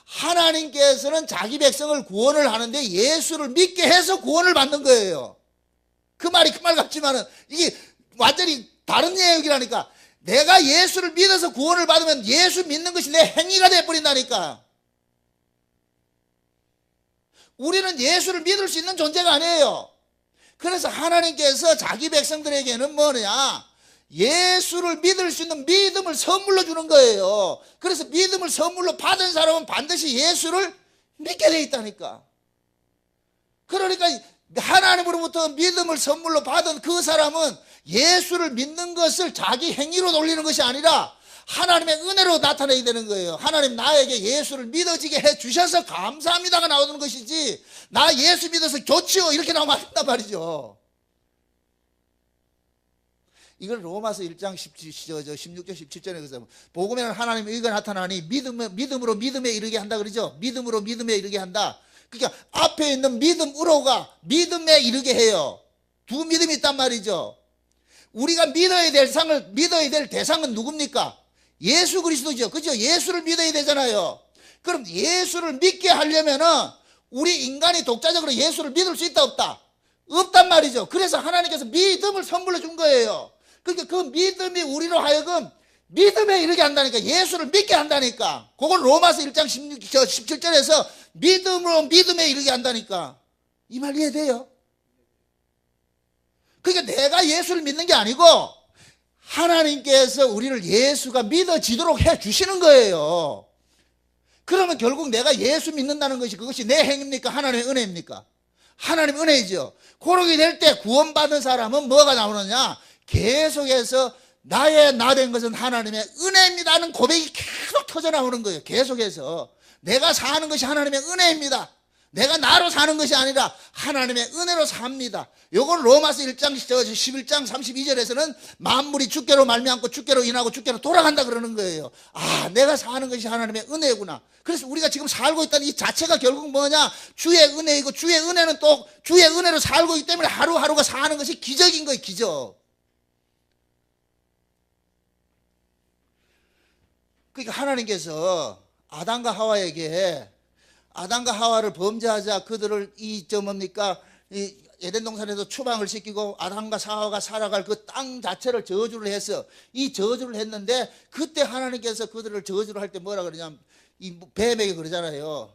하나님께서는 자기 백성을 구원을 하는데 예수를 믿게 해서 구원을 받는 거예요. 그 말이 그 말 같지만은 이게 완전히 다른 내용이라니까. 내가 예수를 믿어서 구원을 받으면 예수 믿는 것이 내 행위가 되어버린다니까. 우리는 예수를 믿을 수 있는 존재가 아니에요. 그래서 하나님께서 자기 백성들에게는 뭐냐? 예수를 믿을 수 있는 믿음을 선물로 주는 거예요. 그래서 믿음을 선물로 받은 사람은 반드시 예수를 믿게 돼 있다니까. 그러니까 하나님으로부터 믿음을 선물로 받은 그 사람은 예수를 믿는 것을 자기 행위로 돌리는 것이 아니라 하나님의 은혜로 나타내게 되는 거예요. 하나님 나에게 예수를 믿어지게 해 주셔서 감사합니다가 나오는 것이지, 나 예수 믿어서 좋지요 이렇게 나오면 안 된단 말이죠. 이걸 로마서 1장 16절 17절에 그래서 복음에는 하나님의 의가 나타나니 믿음으로 믿음에 이르게 한다 그러죠. 믿음으로 믿음에 이르게 한다. 그러니까 앞에 있는 믿음으로가 믿음에 이르게 해요. 두 믿음이 있단 말이죠. 우리가 믿어야 될 대상은 누굽니까? 예수 그리스도죠. 그죠? 예수를 믿어야 되잖아요. 그럼 예수를 믿게 하려면은 우리 인간이 독자적으로 예수를 믿을 수 있다 없다? 없단 말이죠. 그래서 하나님께서 믿음을 선물로 준 거예요. 그러니까 그 믿음이 우리로 하여금 믿음에 이르게 한다니까. 예수를 믿게 한다니까. 그걸 로마서 1장 17절에서 믿음으로 믿음에 이르게 한다니까. 이 말 이해돼요? 그러니까 내가 예수를 믿는 게 아니고 하나님께서 우리를 예수가 믿어지도록 해 주시는 거예요. 그러면 결국 내가 예수 믿는다는 것이 그것이 내 행위입니까? 하나님의 은혜입니까? 하나님의 은혜이죠. 그러게 될 때 구원받은 사람은 뭐가 나오느냐? 계속해서 나의 나 된 것은 하나님의 은혜입니다는 고백이 계속 터져나오는 거예요. 계속해서 내가 사는 것이 하나님의 은혜입니다. 내가 나로 사는 것이 아니라 하나님의 은혜로 삽니다. 요걸 로마서 1장 11장 32절에서는 만물이 주께로 말미암고 주께로 인하고 주께로 돌아간다 그러는 거예요. 아, 내가 사는 것이 하나님의 은혜구나. 그래서 우리가 지금 살고 있다는 이 자체가 결국 뭐냐? 주의 은혜이고, 주의 은혜는 또 주의 은혜로 살고 있기 때문에 하루하루가 사는 것이 기적인 거예요. 기적. 그러니까 하나님께서 아담과 하와를 범죄하자 그들을 이 에덴 동산에서 추방을 시키고 아담과 하와가 살아갈 그 땅 자체를 저주를 해서 이 저주를 했는데, 그때 하나님께서 그들을 저주를 할 때 뭐라 그러냐면 이 뱀에게 그러잖아요.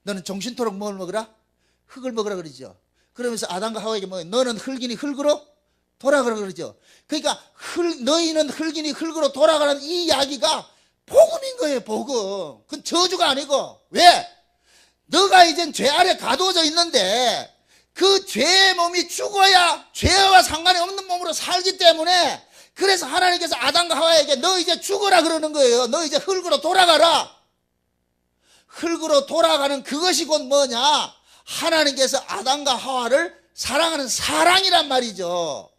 너는 정신토록 뭘 먹으라? 흙을 먹으라 그러죠. 그러면서 아담과 하와에게 너는 흙이니 흙으로 돌아가라 그러죠. 그러니까 너희는 흙이니 흙으로 돌아가는 이 이야기가 복음인 거예요. 복음. 그건 저주가 아니고. 왜? 너가 이젠 죄 아래 가두어져 있는데 그 죄의 몸이 죽어야 죄와 상관이 없는 몸으로 살기 때문에, 그래서 하나님께서 아담과 하와에게 너 이제 죽어라 그러는 거예요. 너 이제 흙으로 돌아가라. 흙으로 돌아가는 그것이 곧 뭐냐? 하나님께서 아담과 하와를 사랑하는 사랑이란 말이죠.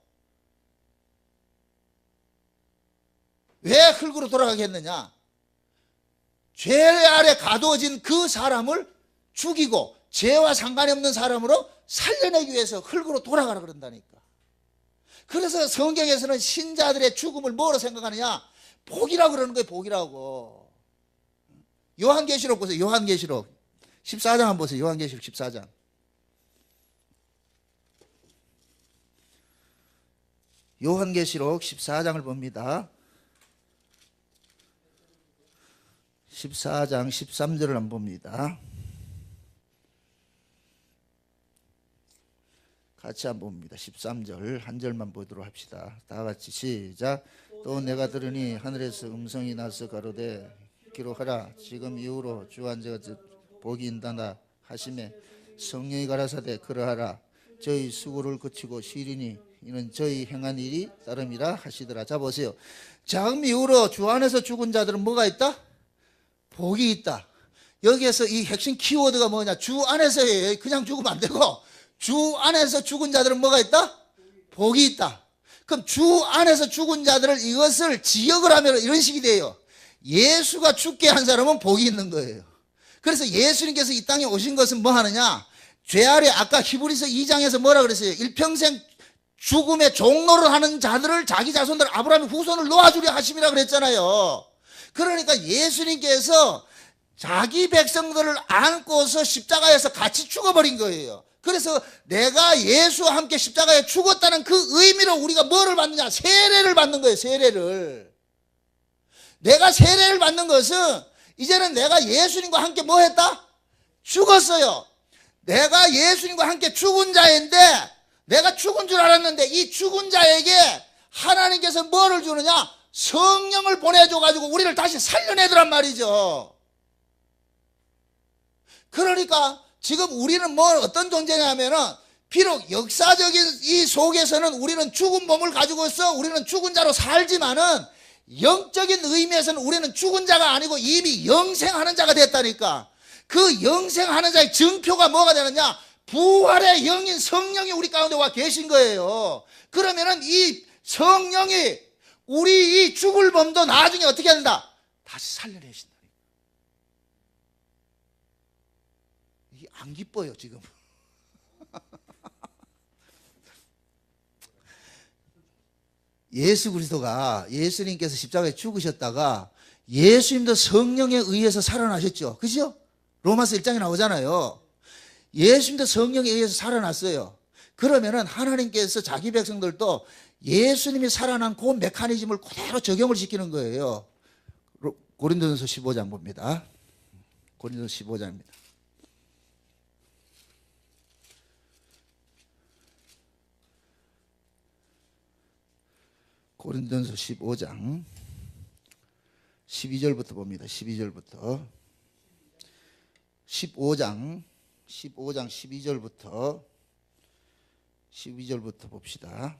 왜 흙으로 돌아가게 했느냐? 죄 아래 가두어진 그 사람을 죽이고 죄와 상관이 없는 사람으로 살려내기 위해서 흙으로 돌아가라 그런다니까. 그래서 성경에서는 신자들의 죽음을 뭐로 생각하느냐? 복이라고 그러는 거예요. 복이라고. 요한계시록 보세요. 요한계시록 14장 한번 보세요. 요한계시록 14장. 요한계시록 14장을 봅니다. 14장 13절을 한번 봅니다. 같이 한번 봅니다. 13절 한 절만 보도록 합시다. 다 같이 시작. 또 내가 들으니 하늘에서 음성이 나서 가로되 기록하라. 지금 이후로 주한 자가 복이 있다나 하심에 성령이 가라사대 그러하라. 저희 수고를 그치고 쉬리니 이는 저희 행한 일이 따름이라 하시더라. 자 보세요. 자금 이후로 주 안에서 죽은 자들은 뭐가 있다? 복이 있다. 여기에서 이 핵심 키워드가 뭐냐? 주 안에서예요. 그냥 죽으면 안 되고 주 안에서 죽은 자들은 뭐가 있다? 복이 있다. 그럼 주 안에서 죽은 자들을 이것을 지역을 하면 이런 식이 돼요. 예수가 죽게 한 사람은 복이 있는 거예요. 그래서 예수님께서 이 땅에 오신 것은 뭐 하느냐? 죄 아래 아까 히브리서 2장에서 뭐라 그랬어요? 일평생 죽음의 종로를 하는 자들을 자기 자손들 아브라함의 후손을 놓아주려 하심이라 그랬잖아요. 그러니까 예수님께서 자기 백성들을 안고서 십자가에서 같이 죽어버린 거예요. 그래서 내가 예수와 함께 십자가에 죽었다는 그 의미로 우리가 뭐를 받느냐? 세례를 받는 거예요. 세례를. 내가 세례를 받는 것은 이제는 내가 예수님과 함께 뭐 했다? 죽었어요. 내가 예수님과 함께 죽은 자인데 내가 죽은 줄 알았는데 이 죽은 자에게 하나님께서 뭐를 주느냐? 성령을 보내줘가지고 우리를 다시 살려내더란 말이죠. 그러니까 지금 우리는 뭐 어떤 존재냐면은 비록 역사적인 이 속에서는 우리는 죽은 몸을 가지고 있어 우리는 죽은 자로 살지만은 영적인 의미에서는 우리는 죽은 자가 아니고 이미 영생하는 자가 됐다니까. 그 영생하는 자의 증표가 뭐가 되느냐? 부활의 영인 성령이 우리 가운데 와 계신 거예요. 그러면은 이 성령이 우리 이 죽을 몸도 나중에 어떻게 한다? 다시 살려내신다. 이게 안 기뻐요 지금. 예수 그리스도가 예수님께서 십자가에 죽으셨다가 예수님도 성령에 의해서 살아나셨죠. 그죠? 로마서 1장에 나오잖아요. 예수님도 성령에 의해서 살아났어요. 그러면은 하나님께서 자기 백성들도 예수님이 살아난 그 메커니즘을 그대로 적용을 시키는 거예요. 고린도전서 15장 봅니다. 고린도전서 15장입니다. 고린도전서 15장 12절부터 봅니다. 12절부터 15장 12절부터 봅시다.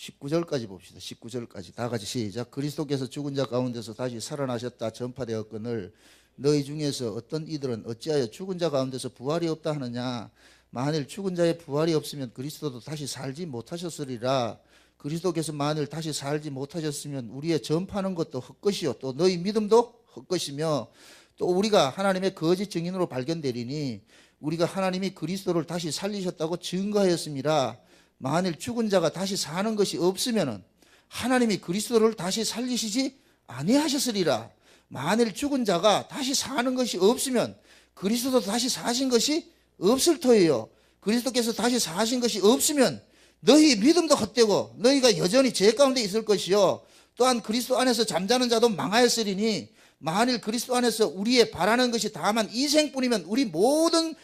19절까지 봅시다. 19절까지 다 같이 시작. 그리스도께서 죽은 자 가운데서 다시 살아나셨다 전파되었거늘 너희 중에서 어떤 이들은 어찌하여 죽은 자 가운데서 부활이 없다 하느냐. 만일 죽은 자의 부활이 없으면 그리스도도 다시 살지 못하셨으리라. 그리스도께서 만일 다시 살지 못하셨으면 우리의 전파하는 것도 헛것이요 또 너희 믿음도 헛것이며 또 우리가 하나님의 거짓 증인으로 발견되리니 우리가 하나님이 그리스도를 다시 살리셨다고 증거하였습니다. 만일 죽은 자가 다시 사는 것이 없으면 하나님이 그리스도를 다시 살리시지 아니하셨으리라. 만일 죽은 자가 다시 사는 것이 없으면 그리스도도 다시 사신 것이 없을 터예요. 그리스도께서 다시 사신 것이 없으면 너희 믿음도 헛되고 너희가 여전히 죄 가운데 있을 것이요 또한 그리스도 안에서 잠자는 자도 망하였으리니 만일 그리스도 안에서 우리의 바라는 것이 다만 이 생뿐이면 우리 모든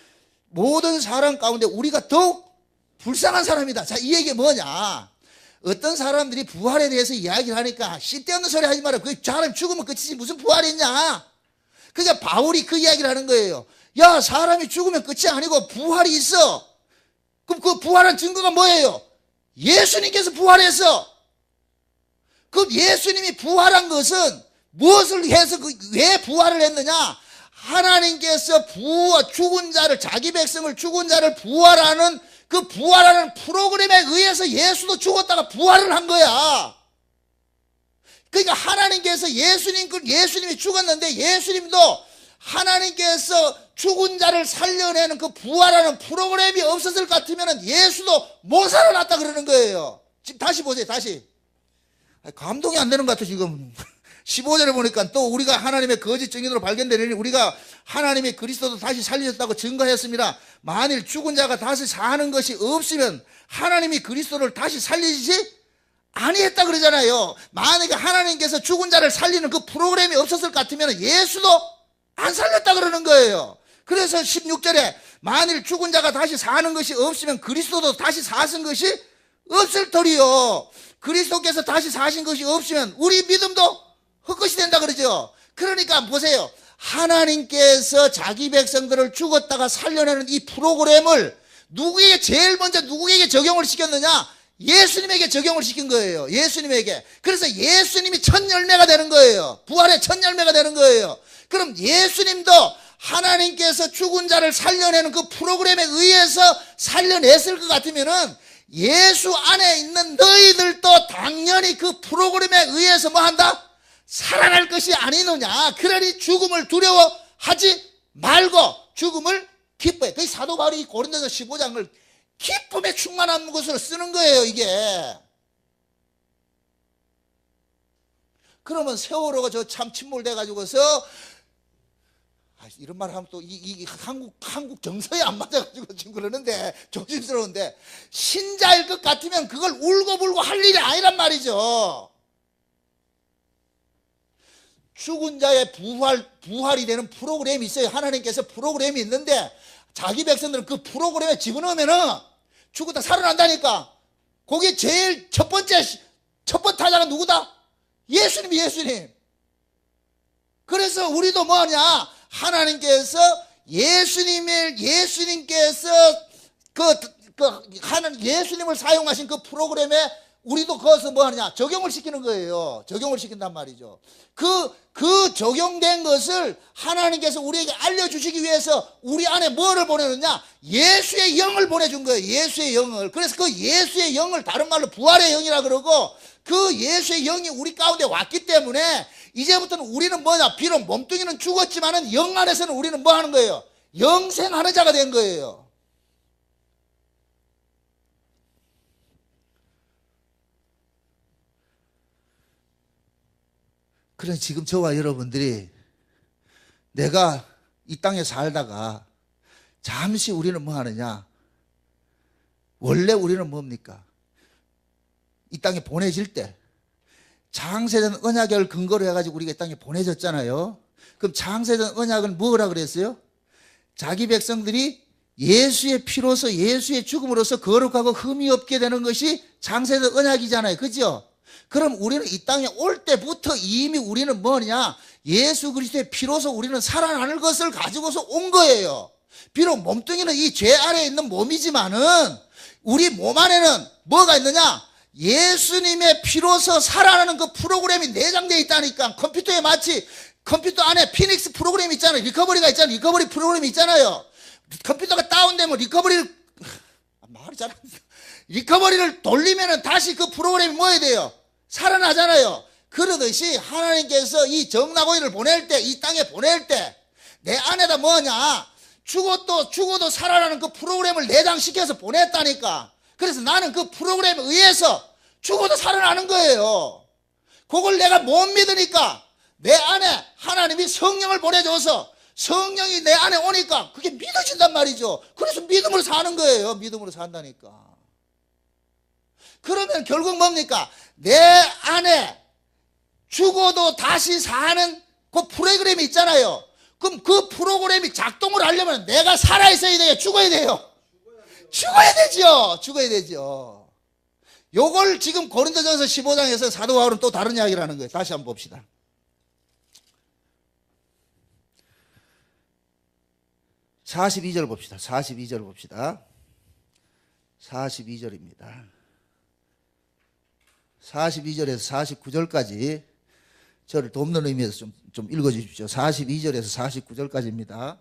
사람 가운데 우리가 더욱 불쌍한 사람이다. 자, 이 얘기가 뭐냐? 어떤 사람들이 부활에 대해서 이야기를 하니까 쓸데없는 소리 하지 마라. 그 사람 죽으면 끝이지 무슨 부활이 있냐? 그러니까 바울이 그 이야기를 하는 거예요. 야, 사람이 죽으면 끝이 아니고 부활이 있어. 그럼 그 부활한 증거가 뭐예요? 예수님께서 부활했어. 그럼 예수님이 부활한 것은 무엇을 해서 왜 부활을 했느냐? 하나님께서 죽은 자를 자기 백성을 죽은 자를 부활하는 그 부활하는 프로그램에 의해서 예수도 죽었다가 부활을 한 거야. 그러니까 하나님께서 예수님이 죽었는데 예수님도 하나님께서 죽은 자를 살려내는 그 부활하는 프로그램이 없었을 것 같으면 예수도 못 살아났다 그러는 거예요. 지금 다시 보세요. 다시. 감동이 안 되는 것 같아 지금. 15절에 보니까 또 우리가 하나님의 거짓 증인으로 발견되니 우리가 하나님의 그리스도도 다시 살리셨다고 증거했습니다. 만일 죽은 자가 다시 사는 것이 없으면 하나님이 그리스도를 다시 살리시지 아니했다 그러잖아요. 만약에 하나님께서 죽은 자를 살리는 그 프로그램이 없었을 것 같으면 예수도 안 살렸다 그러는 거예요. 그래서 16절에 만일 죽은 자가 다시 사는 것이 없으면 그리스도도 다시 사신 것이 없을 터리요. 그리스도께서 다시 사신 것이 없으면 우리 믿음도 헛것이 된다 그러죠. 그러니까 보세요. 하나님께서 자기 백성들을 죽었다가 살려내는 이 프로그램을 누구에게 제일 먼저 누구에게 적용을 시켰느냐? 예수님에게 적용을 시킨 거예요. 예수님에게. 그래서 예수님이 첫 열매가 되는 거예요. 부활의 첫 열매가 되는 거예요. 그럼 예수님도 하나님께서 죽은 자를 살려내는 그 프로그램에 의해서 살려냈을 것 같으면은 예수 안에 있는 너희들도 당연히 그 프로그램에 의해서 뭐 한다? 살아날 것이 아니느냐. 그러니 죽음을 두려워하지 말고 죽음을 기뻐해. 그 사도 바울이 고린도서 15장을 기쁨에 충만한 것으로 쓰는 거예요, 이게. 그러면 세월호가 저 참 침몰돼 가지고서 이런 말 하면 또 한국 정서에 안 맞아가지고 지금 그러는데 조심스러운데 신자일 것 같으면 그걸 울고불고 할 일이 아니란 말이죠. 죽은 자의 부활이 되는 프로그램이 있어요. 하나님께서 프로그램이 있는데 자기 백성들은 그 프로그램에 집어넣으면은 죽었다 살아난다니까. 거기에 제일 첫 번째 타자가 누구다? 예수님. 그래서 우리도 뭐하냐? 하나님께서 예수님께서 예수님을 사용하신 그 프로그램에 우리도 거기서 뭐 하느냐? 적용을 시키는 거예요. 적용을 시킨단 말이죠. 그 적용된 것을 하나님께서 우리에게 알려주시기 위해서 우리 안에 뭐를 보내느냐? 예수의 영을 보내준 거예요. 예수의 영을. 그래서 그 예수의 영을 다른 말로 부활의 영이라 그러고 그 예수의 영이 우리 가운데 왔기 때문에 이제부터는 우리는 뭐냐? 비록 몸뚱이는 죽었지만은 영 안에서는 우리는 뭐 하는 거예요? 영생하는 자가 된 거예요. 그래서 지금 저와 여러분들이 내가 이 땅에 살다가 잠시 우리는 뭐 하느냐? 원래 우리는 뭡니까? 이 땅에 보내질 때 창세전 언약을 근거로 해가지고 우리가 이 땅에 보내졌잖아요. 그럼 창세전 언약은 뭐라 그랬어요? 자기 백성들이 예수의 피로서 예수의 죽음으로써 거룩하고 흠이 없게 되는 것이 창세전 언약이잖아요. 그죠? 그럼 우리는 이 땅에 올 때부터 이미 우리는 뭐냐? 예수 그리스도의 피로서 우리는 살아나는 것을 가지고서 온 거예요. 비록 몸뚱이는 이 죄 아래에 있는 몸이지만은 우리 몸 안에는 뭐가 있느냐? 예수님의 피로서 살아나는 그 프로그램이 내장되어 있다니까. 컴퓨터에 마치 컴퓨터 안에 피닉스 프로그램이 있잖아요. 리커버리가 있잖아요. 리커버리 프로그램이 있잖아요. 컴퓨터가 다운되면 리커버리를 돌리면은 다시 그 프로그램이 뭐야 돼요? 살아나잖아요. 그러듯이 하나님께서 이 정나고이를 보낼 때, 이 땅에 보낼 때 내 안에다 뭐냐? 죽어도 살아나는 그 프로그램을 내장시켜서 보냈다니까. 그래서 나는 그 프로그램에 의해서 죽어도 살아나는 거예요. 그걸 내가 못 믿으니까 내 안에 하나님이 성령을 보내줘서 성령이 내 안에 오니까 그게 믿어진단 말이죠. 그래서 믿음으로 사는 거예요. 믿음으로 산다니까. 그러면 결국 뭡니까? 내 안에 죽어도 다시 사는 그 프로그램이 있잖아요. 그럼 그 프로그램이 작동을 하려면 내가 살아있어야 돼요? 죽어야 돼요? 죽어야 되죠. 요걸 지금 고린도전서 15장에서 사도 바울은 또 다른 이야기를 하는 거예요. 다시 한번 봅시다. (42절) 봅시다. 42절 봅시다. 42절입니다. 42절에서 49절까지 저를 돕는 의미에서 좀 읽어주십시오. 42절에서 49절까지입니다.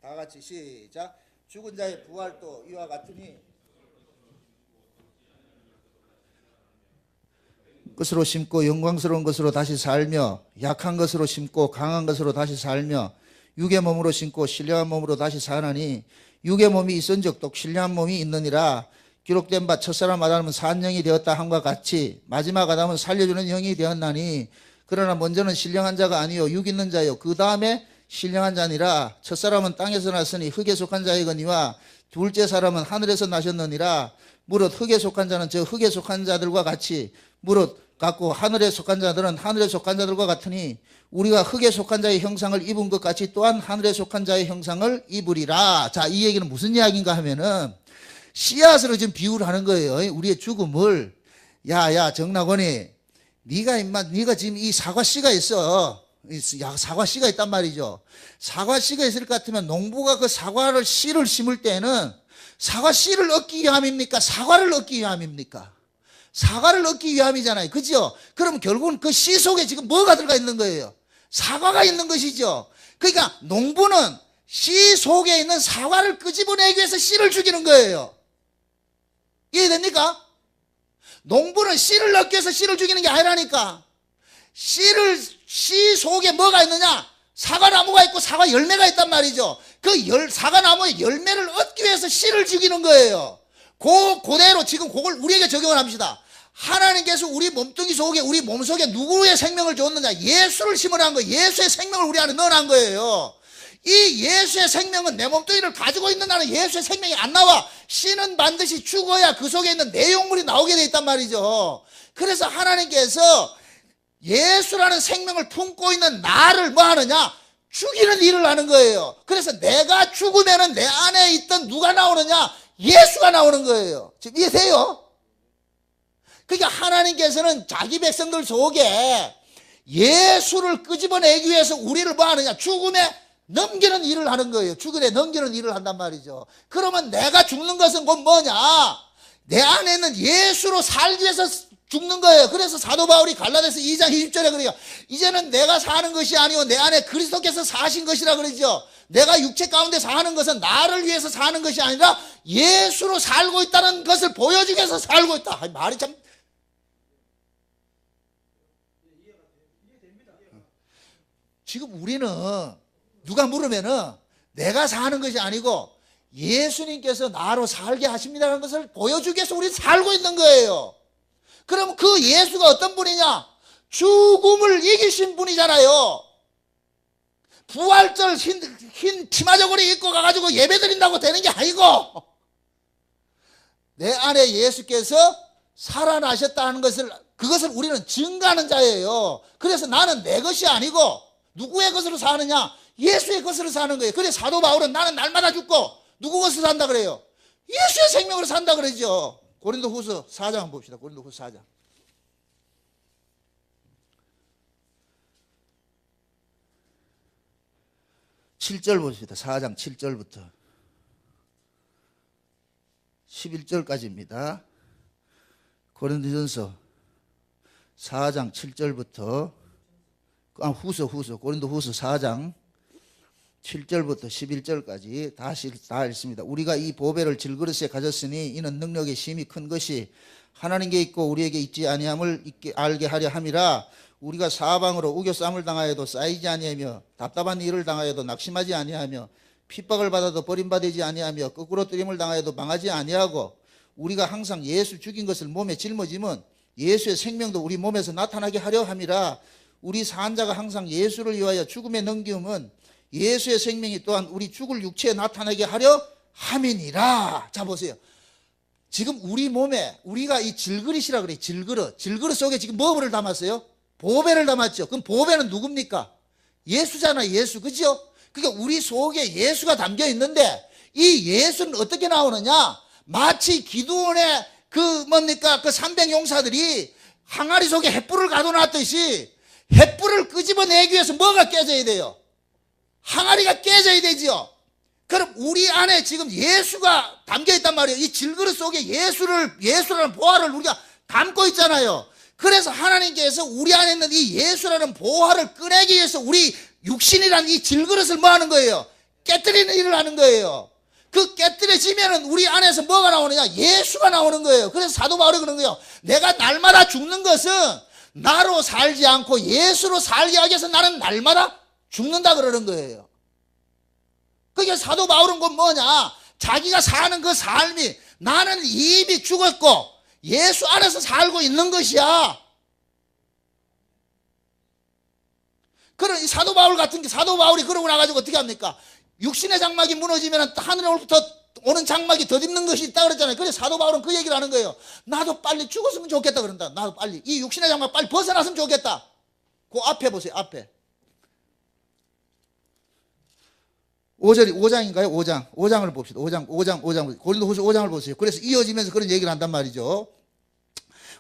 다 같이 시작. 죽은 자의 부활도 이와 같으니 것으로 심고 영광스러운 것으로 다시 살며 약한 것으로 심고 강한 것으로 다시 살며 육의 몸으로 심고 신령한 몸으로 다시 사나니 육의 몸이 있은즉 또 신령한 몸이 있느니라. 기록된 바 첫사람 아담은 산영이 되었다 함과 같이 마지막 아담은 살려주는 영이 되었나니 그러나 먼저는 신령한 자가 아니요 육 있는 자요 그 다음에 신령한 자니라. 첫사람은 땅에서 났으니 흙에 속한 자이거니와 둘째 사람은 하늘에서 나셨느니라. 무릇 흙에 속한 자는 저 흙에 속한 자들과 같이 무릇 같고 하늘에 속한 자들은 하늘에 속한 자들과 같으니 우리가 흙에 속한 자의 형상을 입은 것 같이 또한 하늘에 속한 자의 형상을 입으리라. 자, 이 얘기는 무슨 이야기인가 하면은 씨앗으로 지금 비유를 하는 거예요. 우리의 죽음을. 야, 정낙원이 네가 지금 이 사과씨가 있어. 사과씨가 있단 말이죠. 사과씨가 있을 것 같으면 농부가 그 사과를 씨를 심을 때는 사과씨를 얻기 위함입니까? 사과를 얻기 위함입니까? 사과를 얻기 위함이잖아요. 그죠? 그럼 결국은 그 씨 속에 지금 뭐가 들어가 있는 거예요? 사과가 있는 것이죠. 그러니까 농부는 씨 속에 있는 사과를 끄집어내기 위해서 씨를 죽이는 거예요. 이해됩니까? 농부는 씨를 얻기 위해서 씨를 죽이는 게 아니라니까. 씨 속에 뭐가 있느냐? 사과나무가 있고 사과 열매가 있단 말이죠. 그 사과나무의 열매를 얻기 위해서 씨를 죽이는 거예요. 그대로 지금 그걸 우리에게 적용을 합시다. 하나님께서 우리 몸뚱이 속에, 우리 몸 속에 누구의 생명을 줬느냐? 예수를 심으라는 거예요. 예수의 생명을 우리 안에 넣어놓은 거예요. 이 예수의 생명은 내 몸뚱이를 가지고 있는 나는 예수의 생명이 안 나와. 씨는 반드시 죽어야 그 속에 있는 내용물이 나오게 돼 있단 말이죠. 그래서 하나님께서 예수라는 생명을 품고 있는 나를 뭐 하느냐? 죽이는 일을 하는 거예요. 그래서 내가 죽으면은 내 안에 있던 누가 나오느냐? 예수가 나오는 거예요. 지금 이해돼요? 그러니까 하나님께서는 자기 백성들 속에 예수를 끄집어내기 위해서 우리를 뭐 하느냐? 죽음에 넘기는 일을 하는 거예요. 죽음에 넘기는 일을 한단 말이죠. 그러면 내가 죽는 것은 곧 뭐냐? 내 안에 있는 예수로 살기 위해서 죽는 거예요. 그래서 사도 바울이 갈라디아서 2장 20절에 그래요. 이제는 내가 사는 것이 아니오 내 안에 그리스도께서 사신 것이라 그러죠. 내가 육체 가운데 사는 것은 나를 위해서 사는 것이 아니라 예수로 살고 있다는 것을 보여주기 위해서 살고 있다. 말이 참. 지금 우리는 누가 물으면은 내가 사는 것이 아니고 예수님께서 나로 살게 하십니다라는 것을 보여주기 위해서 우리는 살고 있는 거예요. 그럼 그 예수가 어떤 분이냐? 죽음을 이기신 분이잖아요. 부활절 흰 치마저고리 입고 가가지고 예배드린다고 되는 게 아니고 내 안에 예수께서 살아나셨다는 것을 그것을 우리는 증거하는 자예요. 그래서 나는 내 것이 아니고 누구의 것으로 사느냐? 예수의 것으로 사는 거예요. 그래서 사도 바울은 나는 날마다 죽고 누구 것으로 산다 그래요? 예수의 생명으로 산다 그러죠. 고린도후서 4장 한번 봅시다. 고린도후서 4장. 7절 봅시다. 4장 7절부터 11절까지입니다. 고린도전서 4장 7절부터 고린도후서 4장 7절부터 11절까지 다 읽습니다. 우리가 이 보배를 질그릇에 가졌으니 이는 능력의 힘이 큰 것이 하나님께 있고 우리에게 있지 아니함을 알게 하려 함이라. 우리가 사방으로 우겨쌈을 당하여도 쌓이지 아니하며 답답한 일을 당하여도 낙심하지 아니하며 핍박을 받아도 버림받지 아니하며 거꾸로 뜨림을 당하여도 망하지 아니하고 우리가 항상 예수 죽인 것을 몸에 짊어지면 예수의 생명도 우리 몸에서 나타나게 하려 함이라. 우리 산자가 항상 예수를 위하여 죽음에 넘기면 예수의 생명이 또한 우리 죽을 육체에 나타나게 하려 함이니라. 자 보세요. 지금 우리 몸에 우리가 이 질그릇이라 그래요. 질그릇 속에 지금 뭐를 담았어요? 보배를 담았죠. 그럼 보배는 누굽니까? 예수잖아요. 예수. 그죠? 그러니까 우리 속에 예수가 담겨 있는데 이 예수는 어떻게 나오느냐? 마치 기드온의 그 300용사들이 항아리 속에 횃불을 가둬놨듯이 횃불을 끄집어내기 위해서 뭐가 깨져야 돼요? 항아리가 깨져야 되지요. 그럼 우리 안에 지금 예수가 담겨 있단 말이에요. 이 질그릇 속에 예수라는 보화를 우리가 담고 있잖아요. 그래서 하나님께서 우리 안에 있는 이 예수라는 보화를 꺼내기 위해서 우리 육신이라는 이 질그릇을 뭐 하는 거예요? 깨뜨리는 일을 하는 거예요. 그 깨뜨려지면은 우리 안에서 뭐가 나오느냐? 예수가 나오는 거예요. 그래서 사도 바울이 그런 거예요. 내가 날마다 죽는 것은 나로 살지 않고 예수로 살게 하기 위해서 나는 날마다 죽는다 그러는 거예요. 그게 사도 바울은 그 뭐냐? 자기가 사는 그 삶이 나는 이미 죽었고 예수 안에서 살고 있는 것이야. 그런 이 사도 바울 같은 게 사도 바울이 그러고 나가지고 어떻게 합니까? 육신의 장막이 무너지면 하늘로부터 오는 장막이 덧입는 것이 있다 그랬잖아요. 그래서 사도 바울은 그 얘기를 하는 거예요. 나도 빨리 죽었으면 좋겠다 그런다. 나도 빨리 이 육신의 장막 빨리 벗어났으면 좋겠다. 그 앞에 보세요. 앞에 5장인가요? 5장을 봅시다. 5장 고린도후서 5장을 보세요. 그래서 이어지면서 그런 얘기를 한단 말이죠.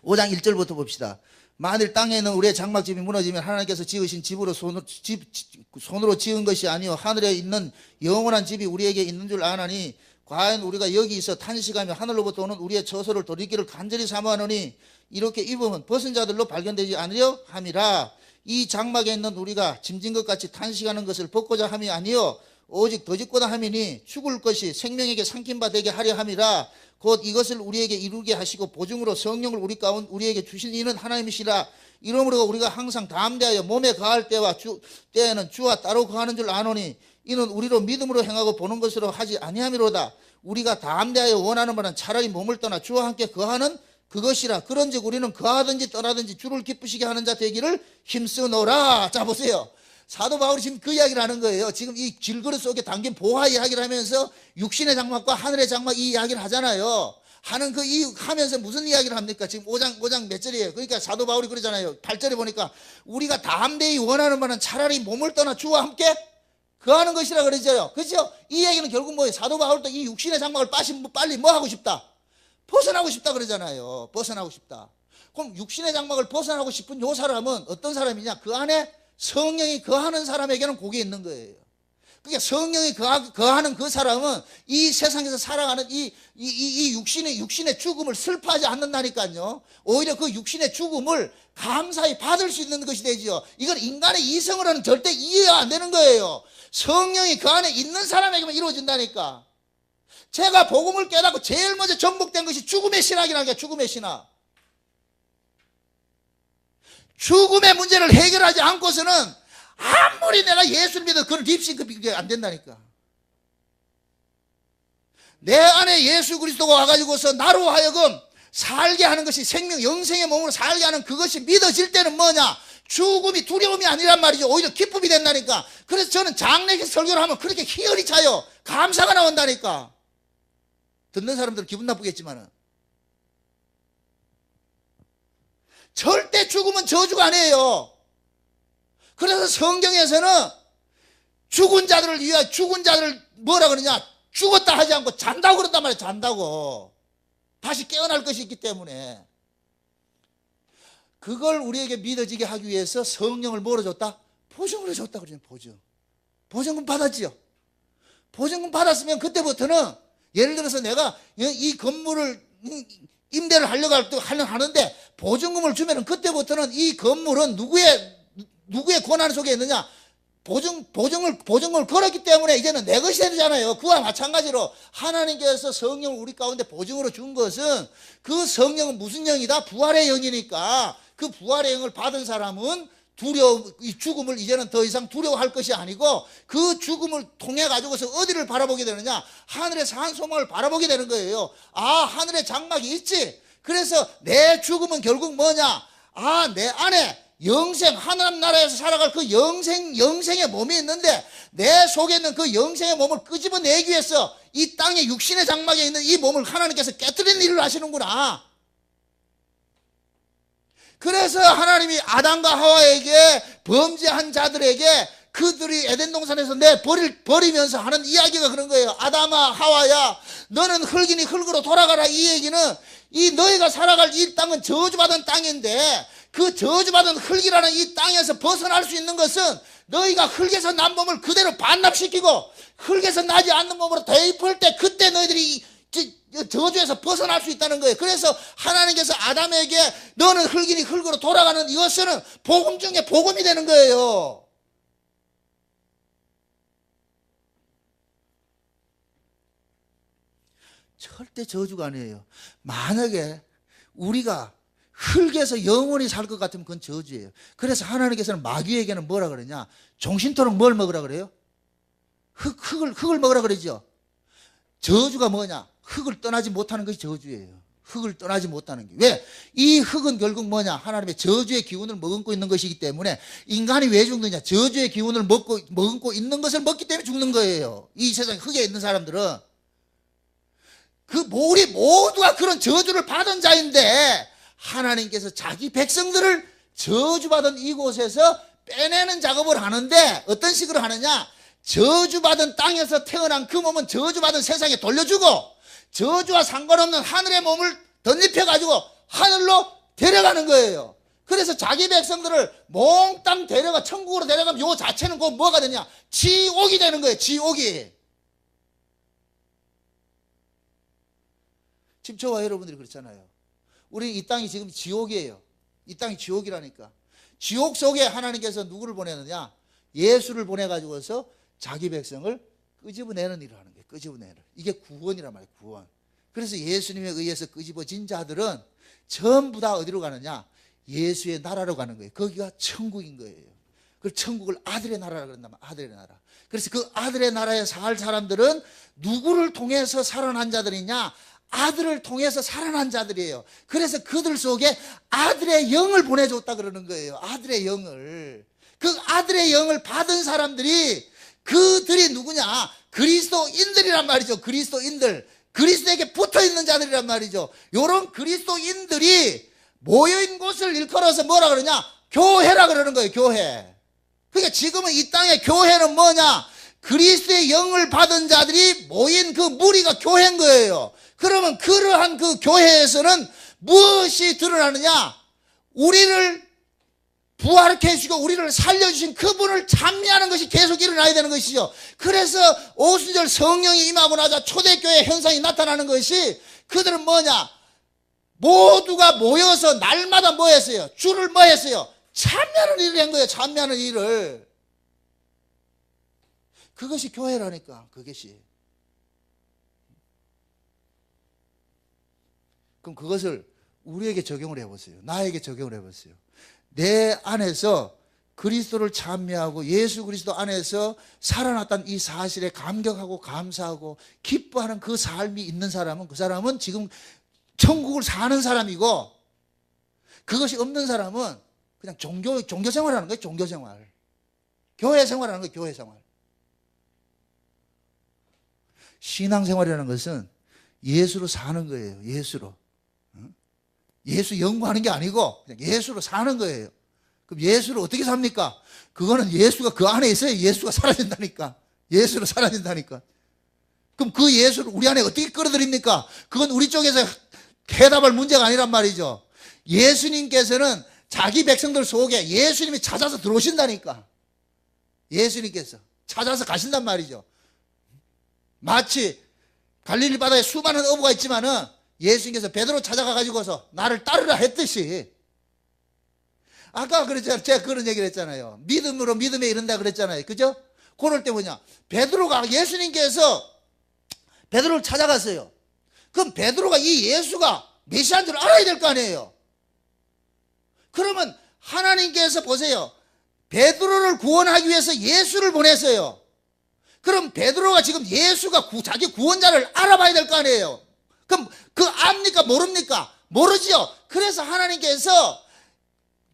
5장 1절부터 봅시다. 만일 땅에 있는 우리의 장막집이 무너지면 하나님께서 지으신 집으로 손으로 지은 것이 아니요 하늘에 있는 영원한 집이 우리에게 있는 줄 아나니 과연 우리가 여기 있어 탄식하며 하늘로부터 오는 우리의 처소를 돌이키를 간절히 사모하노니 이렇게 입으면 벗은 자들로 발견되지 않으려 함이라. 이 장막에 있는 우리가 짐진 것 같이 탄식하는 것을 벗고자 함이 아니요 오직 더 짓고자 함이니 죽을 것이 생명에게 삼킨 바 되게 하려 함이라. 곧 이것을 우리에게 이루게 하시고 보증으로 성령을 우리에게 주신 이는 하나님이시라. 이러므로 우리가 항상 담대하여 몸에 거할 때에는 주와 따로 거하는 줄 아노니 이는 우리로 믿음으로 행하고 보는 것으로 하지 아니함이로다. 우리가 담대하여 원하는 바는 차라리 몸을 떠나 주와 함께 거하는 그것이라. 그런즉 우리는 거하든지 떠나든지 주를 기쁘시게 하는 자 되기를 힘쓰노라. 자 보세요. 사도 바울이 지금 그 이야기를 하는 거예요. 지금 이 질그릇 속에 담긴 보화 이야기를 하면서 육신의 장막과 하늘의 장막 이 이야기를 하잖아요. 하면서 무슨 이야기를 합니까? 지금 5장 몇 절이에요? 그러니까 사도 바울이 그러잖아요. 8절에 보니까 우리가 담대히 원하는 바는 차라리 몸을 떠나 주와 함께 거하는 것이라 그러죠. 그렇죠? 이 얘기는 결국 뭐예요? 사도 바울도 이 육신의 장막을 빨리 뭐 하고 싶다? 벗어나고 싶다 그러잖아요. 벗어나고 싶다. 그럼 육신의 장막을 벗어나고 싶은 요 사람은 어떤 사람이냐? 그 안에 성령이 거하는 사람에게는 복이 있는 거예요. 그러니까 성령이 거하는 그 사람은 이 세상에서 살아가는 이 육신의 죽음을 슬퍼하지 않는다니까요. 오히려 그 육신의 죽음을 감사히 받을 수 있는 것이 되지요. 이건 인간의 이성으로는 절대 이해가 안 되는 거예요. 성령이 그 안에 있는 사람에게만 이루어진다니까. 제가 복음을 깨닫고 제일 먼저 정복된 것이 죽음의 신학이라는 게 죽음의 신학. 죽음의 문제를 해결하지 않고서는 아무리 내가 예수를 믿어도 그건 립싱크가 안 된다니까. 내 안에 예수 그리스도가 와가지고서 나로 하여금 살게 하는 것이 생명, 영생의 몸으로 살게 하는 그것이 믿어질 때는 뭐냐? 죽음이 두려움이 아니란 말이죠. 오히려 기쁨이 된다니까. 그래서 저는 장례식 설교를 하면 그렇게 희열이 차요. 감사가 나온다니까. 듣는 사람들은 기분 나쁘겠지만은. 절대 죽음은 저주가 아니에요. 그래서 성경에서는 죽은 자들을 뭐라 그러냐? 죽었다 하지 않고 잔다고 그런단 말이에요. 잔다고. 다시 깨어날 것이 있기 때문에. 그걸 우리에게 믿어지게 하기 위해서 성령을 뭐로 줬다? 보증으로 줬다 그러죠. 보증금 받았지요. 보증금 받았으면 그때부터는 예를 들어서 내가 이 건물을 임대를 하려고 하는데 보증금을 주면은 그때부터는 이 건물은 누구의 권한 속에 있느냐? 보증을 걸었기 때문에 이제는 내 것이 되잖아요. 그와 마찬가지로 하나님께서 성령을 우리 가운데 보증으로 준 것은 그 성령은 무슨 영이다? 부활의 영이니까 그 부활의 영을 받은 사람은 이 죽음을 이제는 더 이상 두려워할 것이 아니고 그 죽음을 통해 가지고서 어디를 바라보게 되느냐? 하늘의 산 소망을 바라보게 되는 거예요. 아, 하늘의 장막이 있지. 그래서 내 죽음은 결국 뭐냐? 아, 내 안에 영생, 하나님 나라에서 살아갈 그 영생의 몸이 있는데 내 속에 있는 그 영생의 몸을 끄집어내기 위해서 이 땅의 육신의 장막에 있는 이 몸을 하나님께서 깨뜨리는 일을 하시는구나. 그래서 하나님이 아담과 하와에게 범죄한 자들에게 그들이 에덴 동산에서 버리면서 하는 이야기가 그런 거예요. 아담아, 하와야, 너는 흙이니 흙으로 돌아가라. 이 얘기는 이 너희가 살아갈 이 땅은 저주받은 땅인데 그 저주받은 흙이라는 이 땅에서 벗어날 수 있는 것은 너희가 흙에서 난 몸을 그대로 반납시키고 흙에서 나지 않는 몸으로 대입할 때 그때 너희들이 저주에서 벗어날 수 있다는 거예요. 그래서 하나님께서 아담에게 너는 흙이니 흙으로 돌아가는 이것은 복음 중에 복음이 되는 거예요. 절대 저주가 아니에요. 만약에 우리가 흙에서 영원히 살 것 같으면 그건 저주예요. 그래서 하나님께서는 마귀에게는 뭐라 그러냐? 종신토록 뭘 먹으라 그래요? 흙을 먹으라 그러죠. 저주가 뭐냐? 흙을 떠나지 못하는 것이 저주예요. 흙을 떠나지 못하는 게. 왜? 이 흙은 결국 뭐냐? 하나님의 저주의 기운을 머금고 있는 것이기 때문에 인간이 왜 죽느냐? 저주의 기운을 머금고 있는 것을 먹기 때문에 죽는 거예요. 이 세상 흙에 있는 사람들은. 우리 모두가 그런 저주를 받은 자인데 하나님께서 자기 백성들을 저주받은 이곳에서 빼내는 작업을 하는데 어떤 식으로 하느냐? 저주받은 땅에서 태어난 그 몸은 저주받은 세상에 돌려주고 저주와 상관없는 하늘의 몸을 덧입혀가지고 하늘로 데려가는 거예요. 그래서 자기 백성들을 몽땅 데려가 천국으로 데려가면 요 자체는 곧 뭐가 되냐? 지옥이 되는 거예요. 지옥이. 지금 저와 여러분들이 그렇잖아요. 우리 이 땅이 지금 지옥이에요. 이 땅이 지옥이라니까. 지옥 속에 하나님께서 누구를 보내느냐? 예수를 보내가지고서 자기 백성을 끄집어내는 일을 하는 거예요. 끄집어내는. 이게 구원이란 말이에요. 구원. 그래서 예수님에 의해서 끄집어진 자들은 전부 다 어디로 가느냐? 예수의 나라로 가는 거예요. 거기가 천국인 거예요. 그 천국을 아들의 나라라고 그런다면 아들의 나라. 그래서 그 아들의 나라에 살 사람들은 누구를 통해서 살아난 자들이냐? 아들을 통해서 살아난 자들이에요. 그래서 그들 속에 아들의 영을 보내줬다 그러는 거예요. 아들의 영을. 그 아들의 영을 받은 사람들이 그들이 누구냐? 그리스도인들이란 말이죠. 그리스도인들. 그리스도에게 붙어있는 자들이란 말이죠. 요런 그리스도인들이 모여있는 곳을 일컬어서 뭐라 그러냐? 교회라 그러는 거예요. 교회. 그러니까 지금은 이 땅의 교회는 뭐냐? 그리스도의 영을 받은 자들이 모인 그 무리가 교회인 거예요. 그러면 그러한 그 교회에서는 무엇이 드러나느냐? 우리를 부활케 해주시고 우리를 살려주신 그분을 찬미하는 것이 계속 일어나야 되는 것이죠. 그래서 오순절 성령이 임하고 나자 초대교회 현상이 나타나는 것이 그들은 뭐냐? 모두가 모여서 날마다 뭐 했어요? 주를 뭐 했어요? 찬미하는 일을 한 거예요. 찬미하는 일을. 그것이 교회라니까. 그것이. 그럼 그것을 우리에게 적용을 해보세요. 나에게 적용을 해보세요. 내 안에서 그리스도를 찬미하고 예수 그리스도 안에서 살아났다는 이 사실에 감격하고 감사하고 기뻐하는 그 삶이 있는 사람은 그 사람은 지금 천국을 사는 사람이고 그것이 없는 사람은 그냥 종교 생활하는 거예요. 종교 생활. 교회 생활하는 거예요. 교회 생활. 신앙 생활이라는 것은 예수로 사는 거예요. 예수로. 예수 연구하는 게 아니고 그냥 예수로 사는 거예요. 그럼 예수를 어떻게 삽니까? 그거는 예수가 그 안에 있어야 예수가 사라진다니까. 예수로 사라진다니까. 그럼 그 예수를 우리 안에 어떻게 끌어들입니까? 그건 우리 쪽에서 해답할 문제가 아니란 말이죠. 예수님께서는 자기 백성들 속에 예수님이 찾아서 들어오신다니까. 예수님께서 찾아서 가신단 말이죠. 마치 갈릴리 바다에 수많은 어부가 있지만은 예수님께서 베드로 찾아가 가지고서 나를 따르라 했듯이 아까 그랬잖아요. 제가 그런 얘기를 했잖아요. 믿음으로 믿음에 이른다 그랬잖아요. 그죠? 그럴 때 뭐냐? 베드로가 예수님께서 베드로를 찾아갔어요. 그럼 베드로가 이 예수가 메시아인 줄 알아야 될 거 아니에요. 그러면 하나님께서 보세요. 베드로를 구원하기 위해서 예수를 보냈어요. 그럼 베드로가 지금 예수가 자기 구원자를 알아봐야 될 거 아니에요. 그럼 그 압니까 모릅니까? 모르지요. 그래서 하나님께서